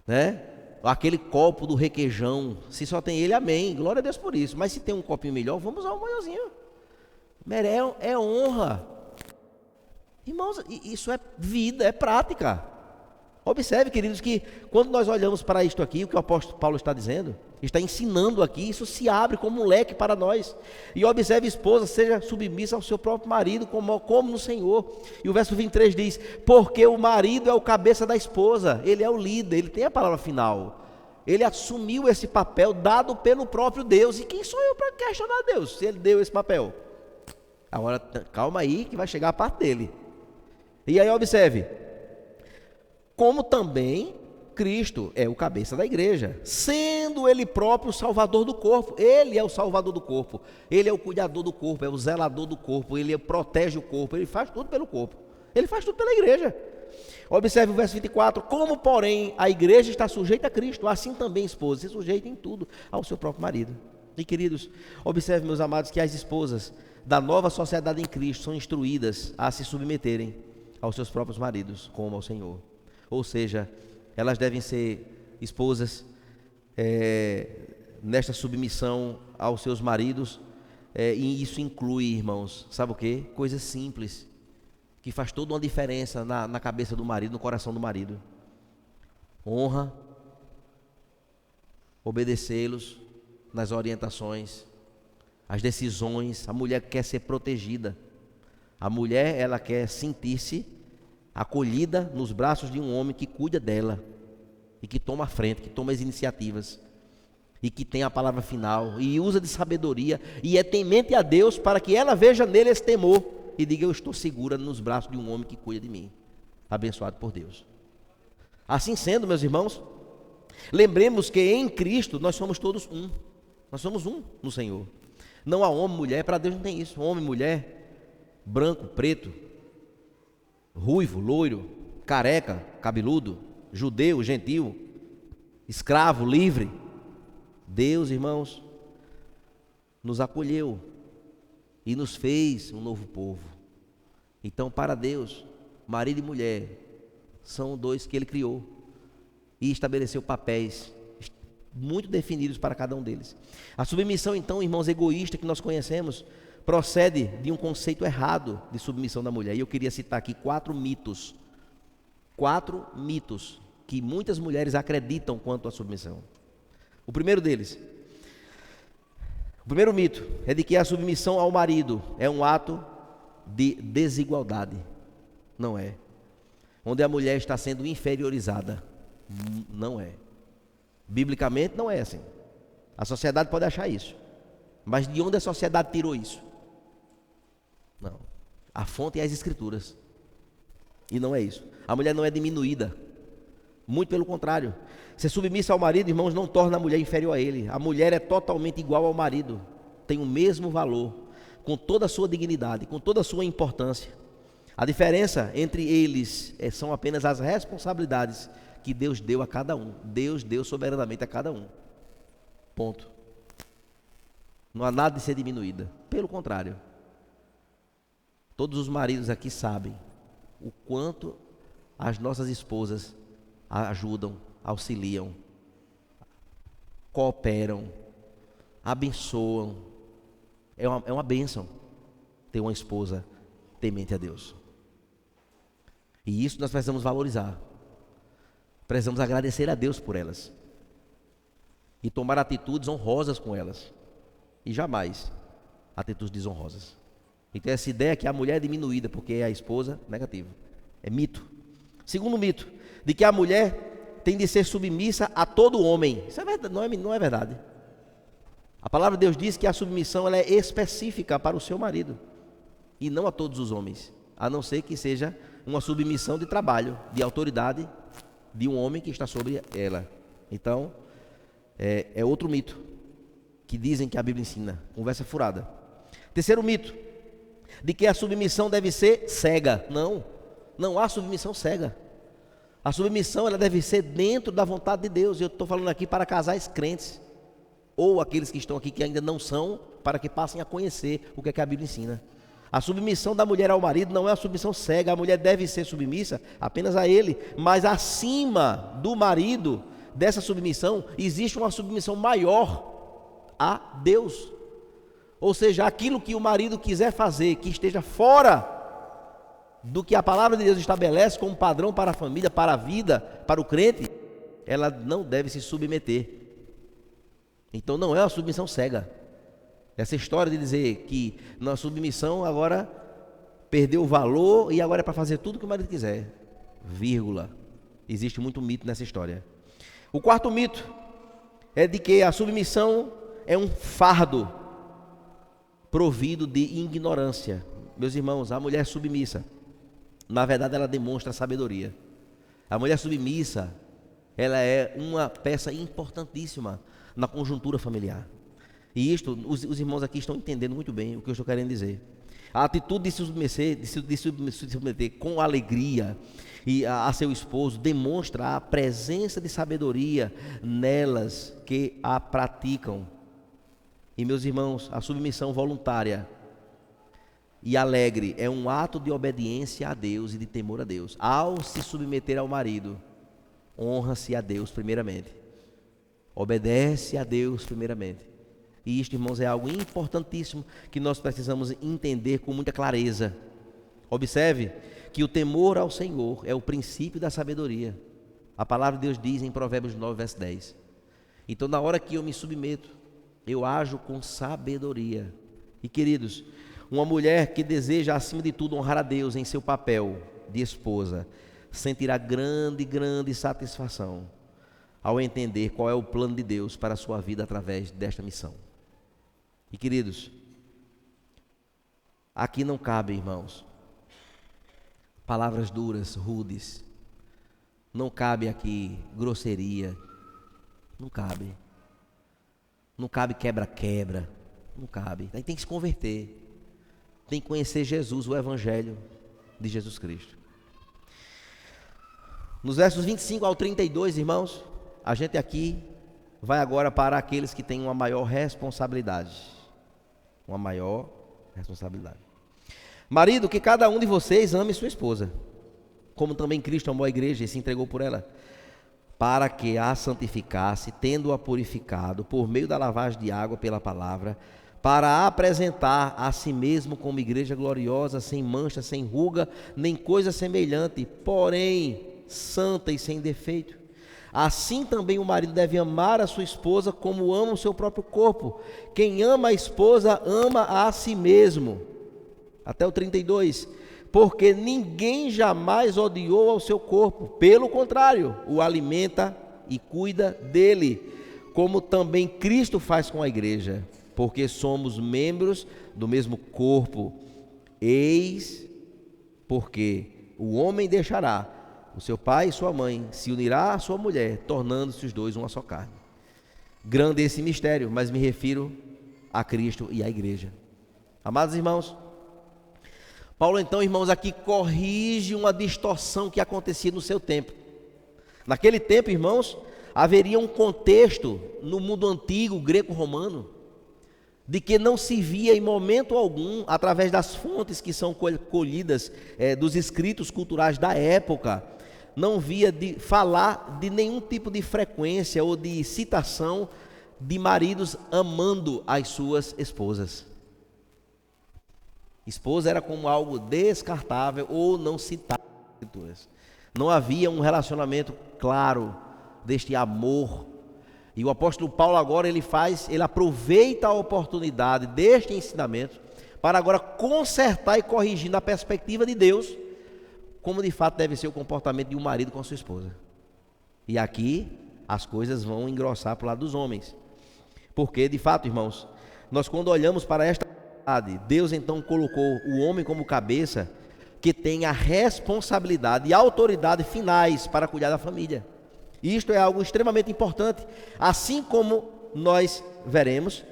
Né? Aquele copo do requeijão, se só tem ele, amém, glória a Deus por isso. Mas se tem um copinho melhor, vamos usar um maiorzinho. É honra. Irmãos, isso é vida, é prática. Observe, queridos, que quando nós olhamos para isto aqui, o que o apóstolo Paulo está dizendo, está ensinando aqui, isso se abre como um leque para nós. E observe, esposa, seja submissa ao seu próprio marido, como no Senhor. E o verso 23 diz, porque o marido é o cabeça da esposa, ele é o líder, ele tem a palavra final. Ele assumiu esse papel dado pelo próprio Deus. E quem sou eu para questionar Deus, se ele deu esse papel? Agora, calma aí, que vai chegar a parte dele. E aí observe, como também Cristo é o cabeça da igreja, sendo ele próprio o salvador do corpo. Ele é o salvador do corpo, ele é o cuidador do corpo, é o zelador do corpo, ele protege o corpo, ele faz tudo pelo corpo, ele faz tudo pela igreja. Observe o verso 24: como, porém, a igreja está sujeita a Cristo, assim também, esposa, se sujeita em tudo ao seu próprio marido. E, queridos, observe, meus amados, que as esposas da nova sociedade em Cristo são instruídas a se submeterem aos seus próprios maridos, como ao Senhor. Ou seja, elas devem ser esposas nesta submissão aos seus maridos, e isso inclui, irmãos, sabe o quê? Coisas simples, que faz toda uma diferença na cabeça do marido, no coração do marido. Honra, obedecê-los nas orientações, as decisões. A mulher quer ser protegida. A mulher, ela quer sentir-se acolhida nos braços de um homem que cuida dela e que toma a frente, que toma as iniciativas e que tem a palavra final e usa de sabedoria e é temente a Deus, para que ela veja nele esse temor e diga: eu estou segura nos braços de um homem que cuida de mim, abençoado por Deus. Assim sendo, meus irmãos, lembremos que em Cristo nós somos todos um. Nós somos um no Senhor. Não há homem, mulher. Para Deus não tem isso. Homem, mulher, branco, preto, ruivo, loiro, careca, cabeludo, judeu, gentil, escravo, livre. Deus, irmãos, nos acolheu e nos fez um novo povo. Então, para Deus, marido e mulher são dois que Ele criou e estabeleceu papéis muito definidos para cada um deles. A submissão, então, irmãos, egoísta que nós conhecemos, procede de um conceito errado de submissão da mulher. E eu queria citar aqui 4 mitos que muitas mulheres acreditam quanto à submissão. O primeiro mito é de que a submissão ao marido é um ato de desigualdade. Não é. Onde a mulher está sendo inferiorizada. Não é. Biblicamente não é assim. A sociedade pode achar isso, mas de onde a sociedade tirou isso? Não. A fonte é as Escrituras. E não é isso. A mulher não é diminuída. Muito pelo contrário. Ser submissa ao marido, irmãos, não torna a mulher inferior a ele. A mulher é totalmente igual ao marido. Tem o mesmo valor, com toda a sua dignidade, com toda a sua importância. A diferença entre eles são apenas as responsabilidades que Deus deu a cada um. Deus deu soberanamente a cada um. Ponto. Não há nada de ser diminuída. Pelo contrário. Todos os maridos aqui sabem o quanto as nossas esposas ajudam, auxiliam, cooperam, abençoam. É uma bênção ter uma esposa temente a Deus. E isso nós precisamos valorizar. Precisamos agradecer a Deus por elas e tomar atitudes honrosas com elas, e jamais atitudes desonrosas. Então essa ideia que a mulher é diminuída porque é a esposa, negativo, é mito. Segundo mito, de que a mulher tem de ser submissa a todo homem. Isso é verdade, não é verdade. A palavra de Deus diz que a submissão ela é específica para o seu marido e não a todos os homens, a não ser que seja uma submissão de trabalho, de autoridade de um homem que está sobre ela. Então, é outro mito que dizem que a Bíblia ensina, conversa furada. Terceiro mito, de que a submissão deve ser cega. Não há submissão cega. A submissão ela deve ser dentro da vontade de Deus. E eu estou falando aqui para casais crentes, ou aqueles que estão aqui que ainda não são, para que passem a conhecer o que é que a Bíblia ensina. A submissão da mulher ao marido não é uma submissão cega. A mulher deve ser submissa apenas a ele, mas acima do marido, dessa submissão, existe uma submissão maior a Deus. Ou seja, aquilo que o marido quiser fazer, que esteja fora do que a palavra de Deus estabelece como padrão para a família, para a vida, para o crente, ela não deve se submeter. Então não é uma submissão cega. Essa história de dizer que na submissão agora perdeu o valor e agora é para fazer tudo que o marido quiser. Vírgula. Existe muito mito nessa história. O quarto mito é de que a submissão é um fardo provido de ignorância. Meus irmãos, a mulher submissa, na verdade ela demonstra sabedoria. A mulher submissa, ela é uma peça importantíssima na conjuntura familiar. E isto, os irmãos aqui estão entendendo muito bem o que eu estou querendo dizer. A atitude de se submeter com alegria a seu esposo demonstra a presença de sabedoria nelas que a praticam. E meus irmãos, a submissão voluntária e alegre é um ato de obediência a Deus e de temor a Deus. Ao se submeter ao marido, honra-se a Deus primeiramente. Obedece a Deus primeiramente. E isto, irmãos, é algo importantíssimo que nós precisamos entender com muita clareza. Observe que o temor ao Senhor é o princípio da sabedoria. A palavra de Deus diz em Provérbios 9, verso 10. Então, na hora que eu me submeto, eu ajo com sabedoria. E, queridos, uma mulher que deseja, acima de tudo, honrar a Deus em seu papel de esposa, sentirá grande satisfação ao entender qual é o plano de Deus para a sua vida através desta missão. E, queridos, aqui não cabe, irmãos, palavras duras, rudes. Não cabe aqui grosseria. Não cabe. Não cabe quebra-quebra. Não cabe. Aí tem que se converter. Tem que conhecer Jesus, o Evangelho de Jesus Cristo. Nos versos 25 ao 32, irmãos, a gente aqui vai agora para aqueles que têm uma maior responsabilidade. Uma maior responsabilidade. Marido, que cada um de vocês ame sua esposa, como também Cristo amou a igreja e se entregou por ela, para que a santificasse, tendo-a purificado por meio da lavagem de água pela palavra, para apresentar a si mesmo como igreja gloriosa, sem mancha, sem ruga, nem coisa semelhante, porém santa e sem defeito. Assim também o marido deve amar a sua esposa como ama o seu próprio corpo. Quem ama a esposa ama a si mesmo. Até o 32. Porque ninguém jamais odiou ao seu corpo, pelo contrário, o alimenta e cuida dele, como também Cristo faz com a igreja, porque somos membros do mesmo corpo. Eis porque o homem deixará o seu pai e sua mãe, se unirá à sua mulher, tornando-se os dois uma só carne. Grande esse mistério, mas me refiro a Cristo e à igreja. Amados irmãos, Paulo então, irmãos, aqui corrige uma distorção que acontecia no seu tempo. Naquele tempo, irmãos, haveria um contexto no mundo antigo, greco-romano, de que não se via em momento algum, através das fontes que são colhidas dos escritos culturais da época, não via de falar de nenhum tipo de frequência ou de citação de maridos amando as suas esposas. Esposa era como algo descartável ou não citável nas escrituras. Não havia um relacionamento claro deste amor. E o apóstolo Paulo agora ele aproveita a oportunidade deste ensinamento para agora consertar e corrigir na perspectiva de Deus como de fato deve ser o comportamento de um marido com a sua esposa. E aqui as coisas vão engrossar para o lado dos homens. Porque de fato, irmãos, nós quando olhamos para esta verdade, Deus então colocou o homem como cabeça que tem a responsabilidade e a autoridade finais para cuidar da família. E isto é algo extremamente importante, assim como nós veremos,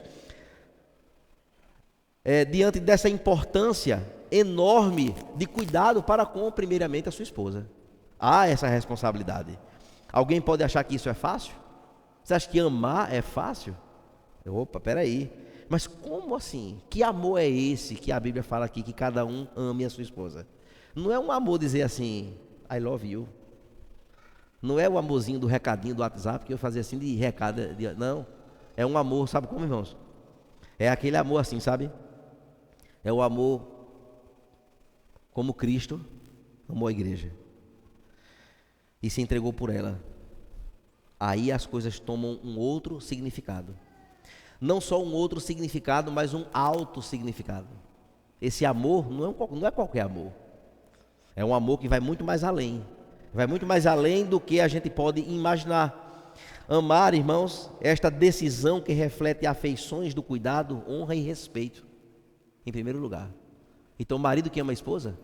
diante dessa importância enorme de cuidado para com, primeiramente, a sua esposa. Há essa responsabilidade. Alguém pode achar que isso é fácil? Você acha que amar é fácil? Opa, peraí. Mas como assim? Que amor é esse que a Bíblia fala aqui, que cada um ame a sua esposa? Não é um amor dizer assim, I love you. Não é o amorzinho do recadinho do WhatsApp, que eu fazia assim de recado. Não, é um amor, sabe como, irmãos? É aquele amor assim, sabe? É o amor como Cristo amou a igreja e se entregou por ela. Aí as coisas tomam um outro significado. Não só um outro significado, mas um alto significado. Esse amor não é qualquer amor. É um amor que vai muito mais além. Vai muito mais além do que a gente pode imaginar. Amar, irmãos, é esta decisão que reflete afeições do cuidado, honra e respeito, em primeiro lugar. Então, o marido que ama a esposa,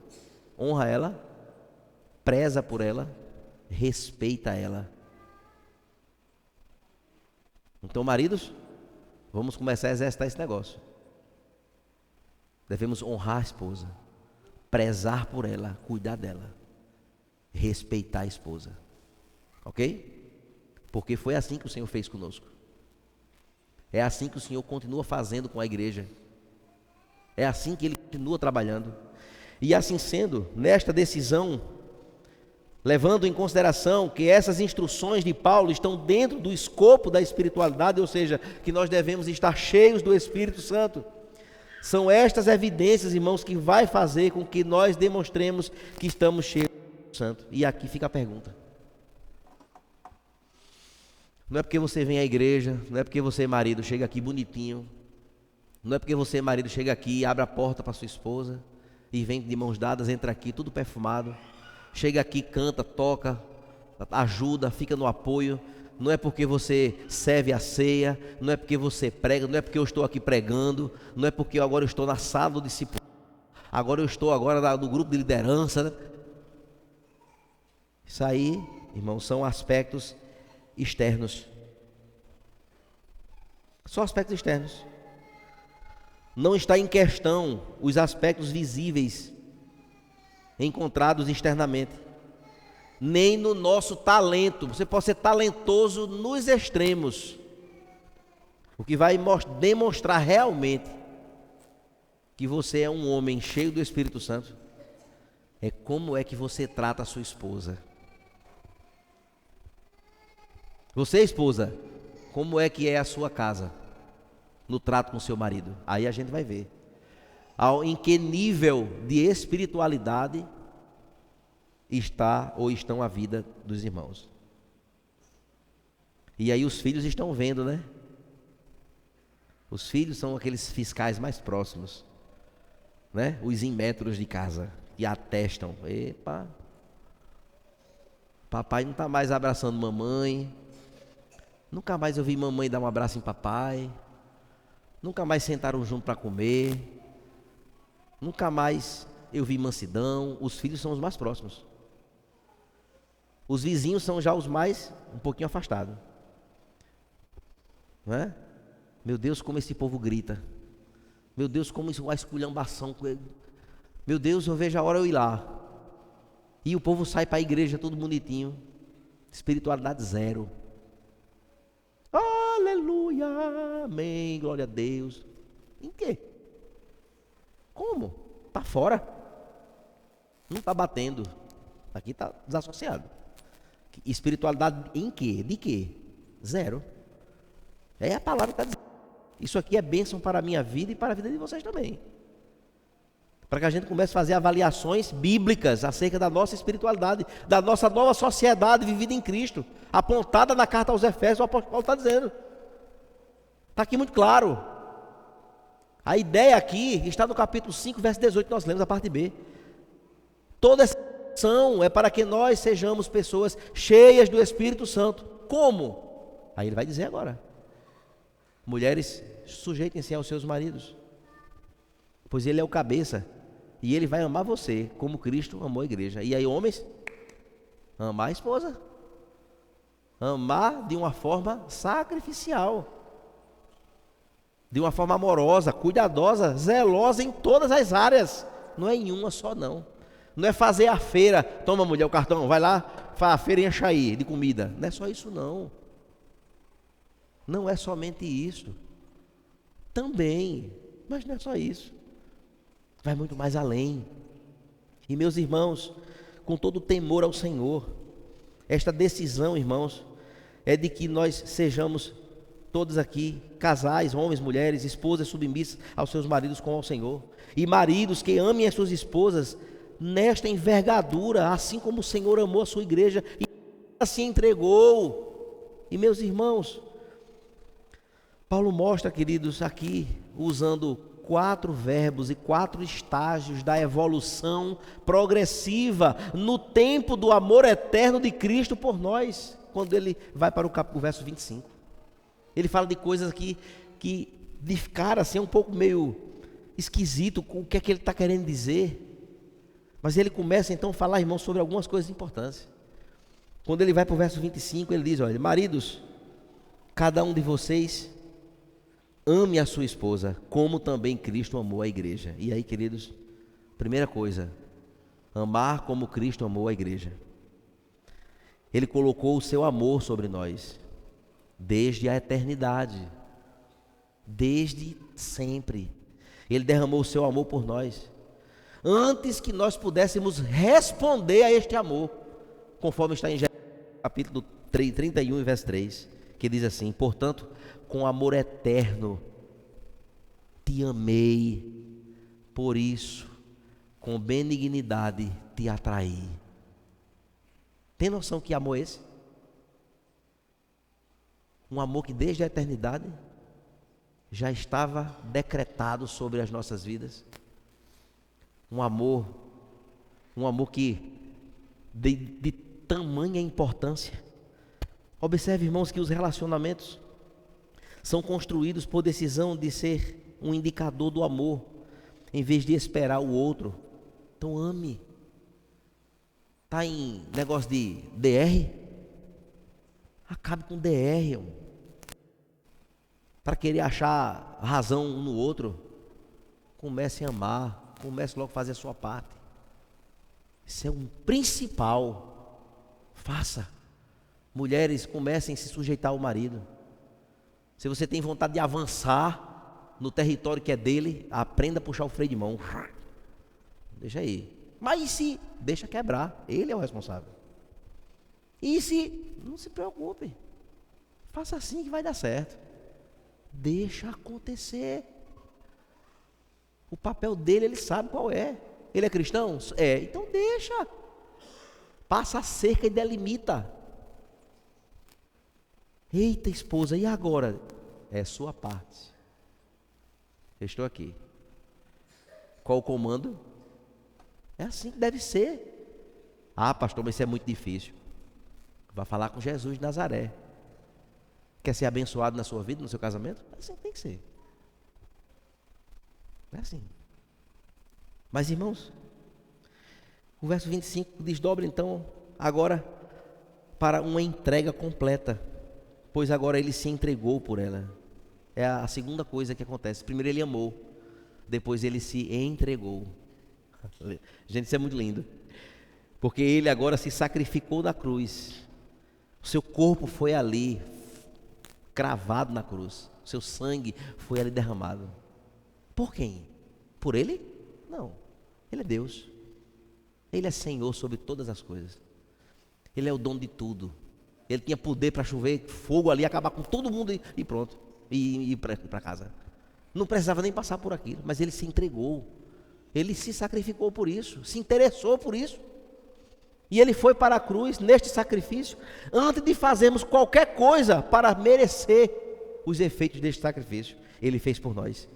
honra ela, preza por ela, respeita ela. Então, maridos, vamos começar a exercitar esse negócio. Devemos honrar a esposa, prezar por ela, cuidar dela, respeitar a esposa. Ok? Porque foi assim que o Senhor fez conosco. É assim que o Senhor continua fazendo com a igreja. É assim que Ele continua trabalhando. E assim sendo, nesta decisão, levando em consideração que essas instruções de Paulo estão dentro do escopo da espiritualidade, ou seja, que nós devemos estar cheios do Espírito Santo. São estas evidências, irmãos, que vai fazer com que nós demonstremos que estamos cheios do Espírito Santo. E aqui fica a pergunta. Não é porque você vem à igreja, não é porque você, marido, chega aqui bonitinho, não é porque você, marido, chega aqui e abre a porta para sua esposa e vem de mãos dadas, entra aqui, tudo perfumado, chega aqui, canta, toca, ajuda, fica no apoio. Não é porque você serve a ceia, não é porque você prega, não é porque eu estou aqui pregando, não é porque agora eu estou na sala do discipulado, agora eu estou no grupo de liderança. Isso aí, irmãos, são aspectos externos. Só aspectos externos. Não está em questão os aspectos visíveis encontrados externamente, nem no nosso talento. Você pode ser talentoso nos extremos. O que vai demonstrar realmente que você é um homem cheio do Espírito Santo é como é que você trata a sua esposa. Você, esposa, como é que é a sua casa no trato com o seu marido? Aí a gente vai ver em que nível de espiritualidade está ou estão a vida dos irmãos. E aí os filhos estão vendo, né? Os filhos são aqueles fiscais mais próximos, né? Os inmetros de casa, que atestam: epa, papai não está mais abraçando mamãe, nunca mais eu vi mamãe dar um abraço em papai, nunca mais sentaram junto para comer, nunca mais eu vi mansidão. Os filhos são os mais próximos. Os vizinhos são já os mais um pouquinho afastados, não é? Meu Deus, como esse povo grita. Meu Deus, como isso vai esculhambação com ele. Meu Deus, eu vejo a hora eu ir lá. E o povo sai para a igreja todo bonitinho. Espiritualidade zero. Aleluia, amém, glória a Deus. Em quê? Como? Está fora. Não está batendo. Aqui está desassociado. Espiritualidade em quê? De quê? Zero. É a palavra que está dizendo. Isso aqui é bênção para a minha vida e para a vida de vocês também. Para que a gente comece a fazer avaliações bíblicas acerca da nossa espiritualidade, da nossa nova sociedade vivida em Cristo, apontada na carta aos Efésios. O apóstolo Paulo está dizendo. Está aqui muito claro. A ideia aqui está no capítulo 5, verso 18, nós lemos a parte B. Toda essa ação é para que nós sejamos pessoas cheias do Espírito Santo. Como? Aí ele vai dizer agora: mulheres, sujeitem-se aos seus maridos, pois ele é o cabeça, e ele vai amar você, como Cristo amou a igreja. E aí, homens, amar a esposa, amar de uma forma sacrificial, de uma forma amorosa, cuidadosa, zelosa em todas as áreas, não é em uma só não. Não é fazer a feira, toma mulher o cartão, vai lá, faz a feira e enche aí de comida. Não é só isso não. Não é somente isso. Também, mas não é só isso. Vai muito mais além. E meus irmãos, com todo o temor ao Senhor, esta decisão, irmãos, é de que nós sejamos todos aqui, casais, homens, mulheres, esposas submissas aos seus maridos como ao Senhor. E maridos que amem as suas esposas nesta envergadura, assim como o Senhor amou a sua igreja e se entregou. E meus irmãos, Paulo mostra, queridos, aqui, usando 4 verbos e 4 estágios da evolução progressiva no tempo do amor eterno de Cristo por nós, quando ele vai para o verso 25. Ele fala de coisas aqui que de cara assim é um pouco meio esquisito com o que é que ele está querendo dizer. Mas ele começa então a falar, irmãos, sobre algumas coisas importantes. Quando ele vai para o verso 25, ele diz: olha, maridos, cada um de vocês ame a sua esposa, como também Cristo amou a igreja. E aí, queridos, primeira coisa, amar como Cristo amou a igreja. Ele colocou o seu amor sobre nós, desde a eternidade, desde sempre. Ele derramou o seu amor por nós, antes que nós pudéssemos responder a este amor, conforme está em Jeremias, capítulo 31, verso 3, que diz assim: portanto, com amor eterno te amei, por isso, com benignidade te atraí. Tem noção que amor é esse? Um amor que desde a eternidade já estava decretado sobre as nossas vidas. Um amor que de tamanha importância. Observe, irmãos, que os relacionamentos são construídos por decisão de ser um indicador do amor, em vez de esperar o outro. Então ame. Está em negócio de DR? Acabe com DR, irmão. Para querer achar razão um no outro, comece a amar, comece logo a fazer a sua parte. Isso é um principal. Faça. Mulheres, comecem a se sujeitar ao marido. Se você tem vontade de avançar no território que é dele, aprenda a puxar o freio de mão. Deixa aí. Mas e se deixa quebrar? Ele é o responsável. E se não se preocupe, faça assim que vai dar certo. Deixa acontecer. O papel dele, ele sabe qual é. Ele é cristão? É, então deixa. Passa a cerca e delimita. Eita, esposa, e agora? É sua parte. Eu estou aqui. Qual o comando? É assim que deve ser. Ah, pastor, mas isso é muito difícil. Vai falar com Jesus de Nazaré. Quer ser abençoado na sua vida, no seu casamento? É assim que tem que ser. É assim. Mas, irmãos, o verso 25 desdobra então agora para uma entrega completa, pois agora ele se entregou por ela. É a segunda coisa que acontece. Primeiro ele amou, depois ele se entregou. Gente, isso é muito lindo, porque ele agora se sacrificou na cruz. O seu corpo foi ali cravado na cruz, o seu sangue foi ali derramado. Por quem? Por ele? Não, ele é Deus, ele é Senhor sobre todas as coisas, ele é o dono de tudo. Ele tinha poder para chover fogo ali, acabar com todo mundo e pronto, e ir para casa. Não precisava nem passar por aquilo, mas ele se entregou. Ele se sacrificou por isso, se interessou por isso. E ele foi para a cruz neste sacrifício, antes de fazermos qualquer coisa para merecer os efeitos deste sacrifício. Ele fez por nós.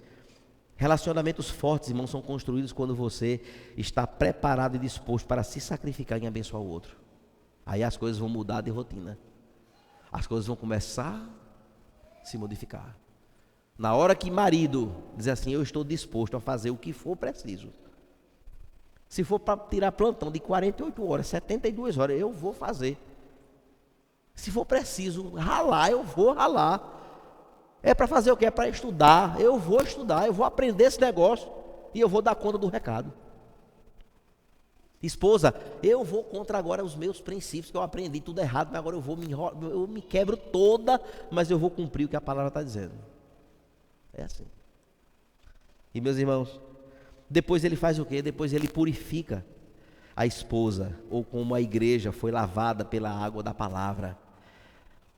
Relacionamentos fortes, irmãos, são construídos quando você está preparado e disposto para se sacrificar em abençoar o outro. Aí as coisas vão mudar de rotina. As coisas vão começar a se modificar. Na hora que marido diz assim: eu estou disposto a fazer o que for preciso. Se for para tirar plantão de 48 horas, 72 horas, eu vou fazer. Se for preciso ralar, eu vou ralar. É para fazer o quê? É para estudar. Eu vou estudar, eu vou aprender esse negócio e eu vou dar conta do recado. Esposa, eu vou contra agora os meus princípios que eu aprendi tudo errado, mas agora eu me quebro toda, mas eu vou cumprir o que a palavra está dizendo. É assim. E meus irmãos, depois ele faz o quê? Depois ele purifica a esposa, ou como a igreja foi lavada pela água da palavra.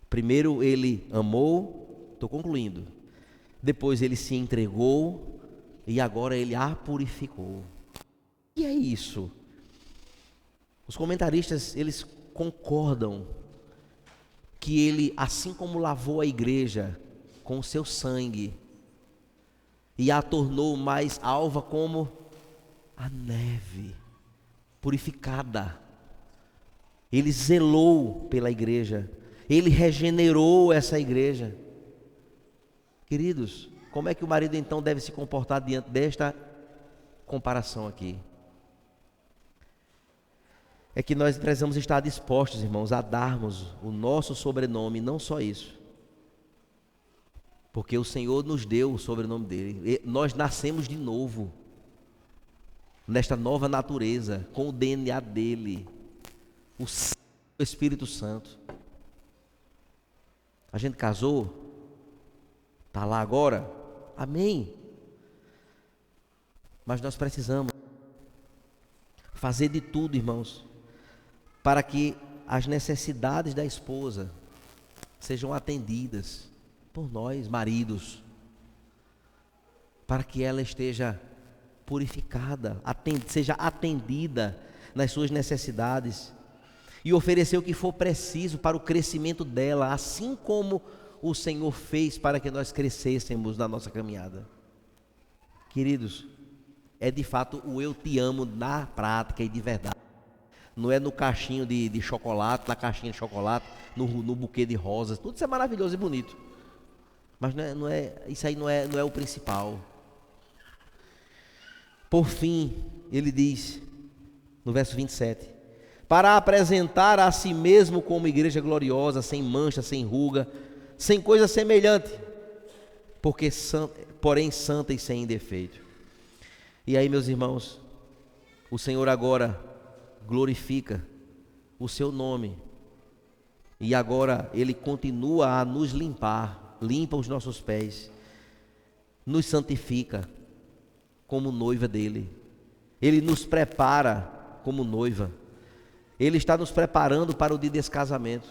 Primeiro ele amou, estou concluindo. Depois ele se entregou e agora ele a purificou. E é isso. Os comentaristas, eles concordam que ele, assim como lavou a igreja com o seu sangue e a tornou mais alva como a neve, purificada, ele zelou pela igreja, ele regenerou essa igreja. Queridos, como é que o marido então deve se comportar diante desta comparação aqui? É que nós precisamos estar dispostos, irmãos, a darmos o nosso sobrenome, não só isso, Porque o Senhor nos deu o sobrenome dele. Nós nascemos de novo, nesta nova natureza, com o DNA dele, o Espírito Santo. A gente casou, está lá agora, amém. Mas nós precisamos fazer de tudo, irmãos, para que as necessidades da esposa sejam atendidas por nós, maridos, para que ela esteja purificada, seja atendida nas suas necessidades e oferecer o que for preciso para o crescimento dela, assim como o Senhor fez para que nós crescêssemos na nossa caminhada. Queridos, é de fato o eu te amo na prática e de verdade. Não é no caixinho de chocolate, na caixinha de chocolate, no buquê de rosas. Tudo isso é maravilhoso e bonito. Mas isso aí não é o principal. Por fim, ele diz, no verso 27, para apresentar a si mesmo como igreja gloriosa, sem mancha, sem ruga, sem coisa semelhante, porém santa e sem defeito. E aí, meus irmãos, o Senhor agora glorifica o seu nome, e agora Ele continua a nos limpar, limpa os nossos pés, nos santifica como noiva dEle, Ele nos prepara como noiva, Ele está nos preparando para o dia desse casamento,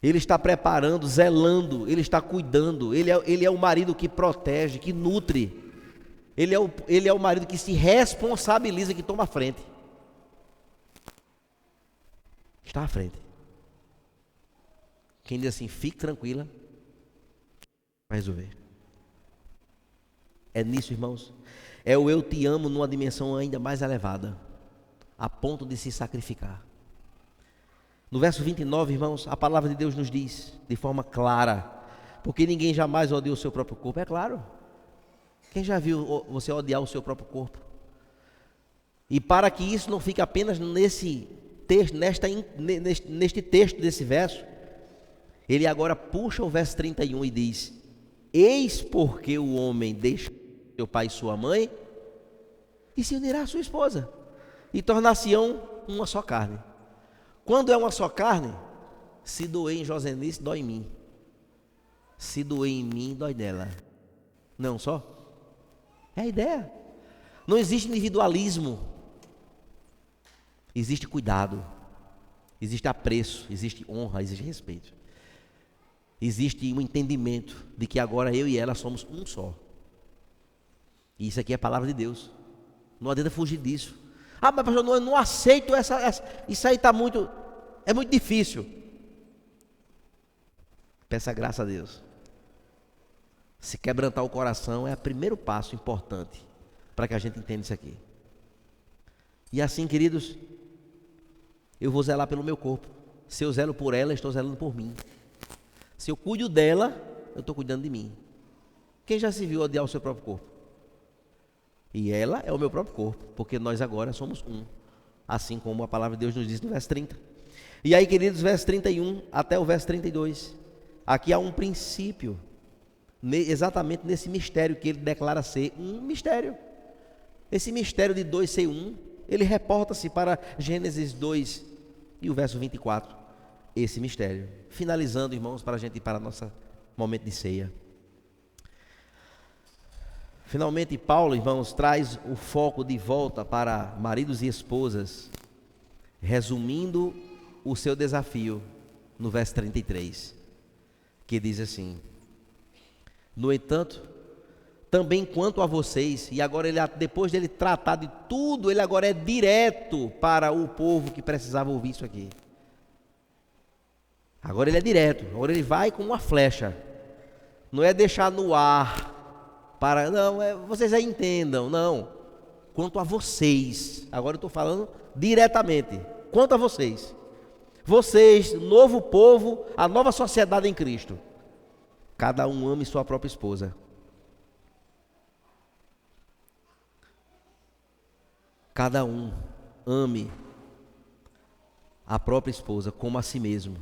Ele está preparando, zelando, Ele está cuidando, Ele é o marido que protege, que nutre, Ele é o marido que se responsabiliza, que toma a frente. Está à frente. Quem diz assim, fique tranquila, vai resolver. É nisso, irmãos. É o eu te amo numa dimensão ainda mais elevada, a ponto de se sacrificar. No verso 29, irmãos, a palavra de Deus nos diz, de forma clara, porque ninguém jamais odeia o seu próprio corpo. É claro. Quem já viu você odiar o seu próprio corpo? E para que isso não fique apenas nesse texto, neste texto desse verso, ele agora puxa o verso 31 e diz: eis porque o homem deixa seu pai e sua mãe e se unirá à sua esposa, e tornar-se-ão uma só carne. Quando é uma só carne, se doer em Josenice, dói em mim. Se doer em mim, dói nela. Não só? É a ideia. Não existe individualismo. Existe cuidado. Existe apreço. Existe honra. Existe respeito. Existe um entendimento de que agora eu e ela somos um só. E isso aqui é a palavra de Deus. Não adianta fugir disso. Ah, mas pastor, eu não aceito isso aí é muito difícil. Peça graça a Deus. Se quebrantar o coração é o primeiro passo importante para que a gente entenda isso aqui. E assim, queridos, eu vou zelar pelo meu corpo. Se eu zelo por ela, eu estou zelando por mim. Se eu cuido dela, eu estou cuidando de mim. Quem já se viu odiar o seu próprio corpo? E ela é o meu próprio corpo, porque nós agora somos um, assim como a palavra de Deus nos diz no verso 30. E aí, queridos, verso 31 até o verso 32, aqui há um princípio, exatamente nesse mistério que ele declara ser um mistério. Esse mistério de 2 ser 1, ele reporta-se para Gênesis 2 e o verso 24, esse mistério. Finalizando, irmãos, para a gente ir para o nosso momento de ceia. Finalmente, Paulo, irmãos, traz o foco de volta para maridos e esposas, resumindo o seu desafio no verso 33, que diz assim: no entanto, também quanto a vocês, e agora depois dele tratar de tudo, ele agora é direto para o povo que precisava ouvir isso aqui. Agora ele é direto, agora ele vai com uma flecha, não é deixar no ar, vocês aí entendam, não. Quanto a vocês, agora eu estou falando diretamente, quanto a vocês, novo povo, a nova sociedade em Cristo, cada um ame sua própria esposa. Cada um ame a própria esposa como a si mesmo,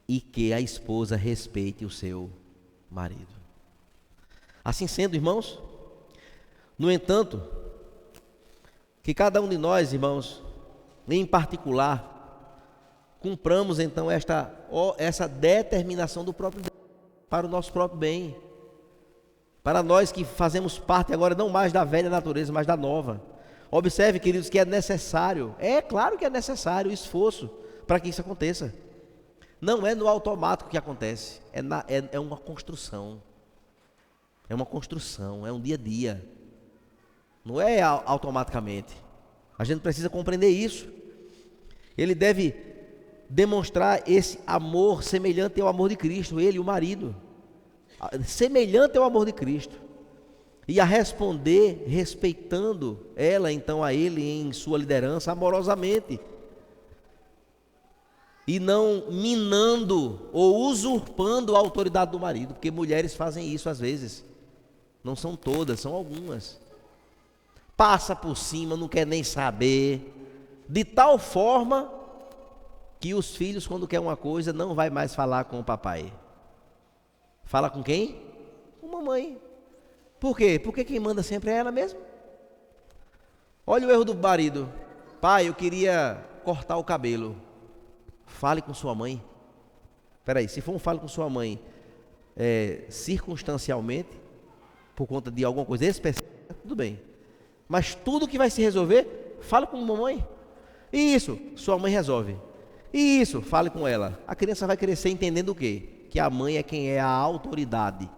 e que a esposa respeite o seu marido. Assim sendo, irmãos, no entanto, que cada um de nós, irmãos, em particular, cumpramos então essa determinação do próprio Deus para o nosso próprio bem. Para nós que fazemos parte agora não mais da velha natureza, mas da nova. Observe, queridos, que é necessário, é claro que é necessário o esforço para que isso aconteça. Não é no automático que acontece, é uma construção. É uma construção, é um dia a dia. Não é automaticamente. A gente precisa compreender isso. Ele deve demonstrar esse amor semelhante ao amor de Cristo, ele, o marido. Semelhante ao amor de Cristo. E a responder respeitando ela, então, a ele em sua liderança amorosamente. E não minando ou usurpando a autoridade do marido, porque mulheres fazem isso às vezes. Não são todas, são algumas. Passa por cima, não quer nem saber, de tal forma que os filhos, quando quer uma coisa, não vai mais falar com o papai. Fala com quem? Com a mamãe. Por quê? Porque quem manda sempre é ela mesma. Olha o erro do marido. Pai, eu queria cortar o cabelo. Fale com sua mãe. Espera aí, se for um fale com sua mãe circunstancialmente, por conta de alguma coisa específica, tudo bem. Mas tudo que vai se resolver, fale com a mamãe. Isso, sua mãe resolve. Isso, fale com ela. A criança vai crescer entendendo o quê? Que a mãe é quem é a autoridade.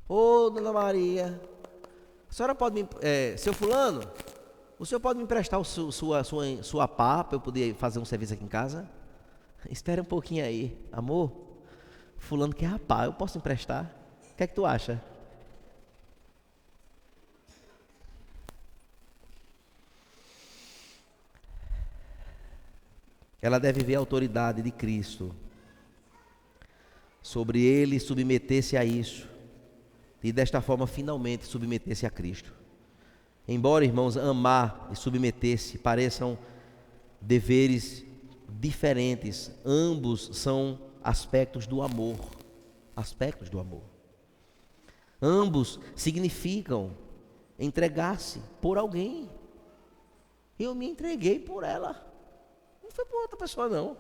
Ô, dona Maria, a senhora pode me... seu fulano, o senhor pode me emprestar sua pá para eu poder fazer um serviço aqui em casa? Espera um pouquinho aí, amor. Fulano quer a pá, eu posso emprestar? O que é que tu acha? Ela deve ver a autoridade de Cristo sobre ele e submeter-se a isso. E desta forma, finalmente, submeter-se a Cristo. Embora, irmãos, amar e submeter-se pareçam deveres diferentes, ambos são aspectos do amor. Aspectos do amor. Ambos significam entregar-se por alguém. Eu me entreguei por ela. Não foi por outra pessoa, não.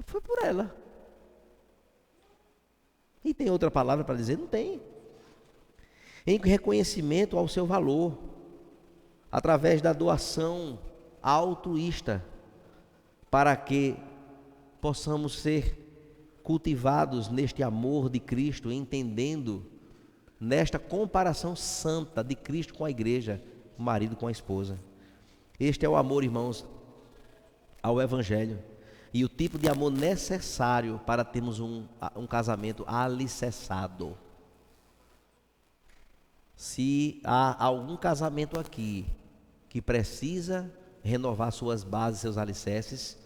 Foi por ela. E tem outra palavra para dizer? Não tem. Em reconhecimento ao seu valor, através da doação altruísta, para que possamos ser cultivados neste amor de Cristo, entendendo nesta comparação santa de Cristo com a igreja, o marido com a esposa. Este é o amor, irmãos, ao Evangelho. E o tipo de amor necessário para termos um casamento alicerçado. Se há algum casamento aqui que precisa renovar suas bases, seus alicerces,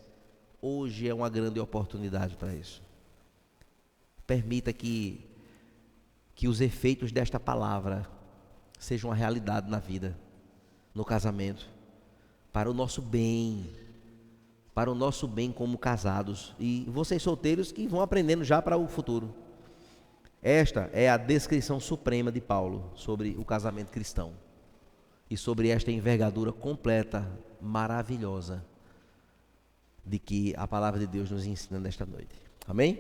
hoje é uma grande oportunidade para isso. Permita que os efeitos desta palavra sejam uma realidade na vida, no casamento, para o nosso bem como casados, e vocês solteiros que vão aprendendo já para o futuro. Esta é a descrição suprema de Paulo sobre o casamento cristão e sobre esta envergadura completa, maravilhosa, de que a palavra de Deus nos ensina nesta noite. Amém?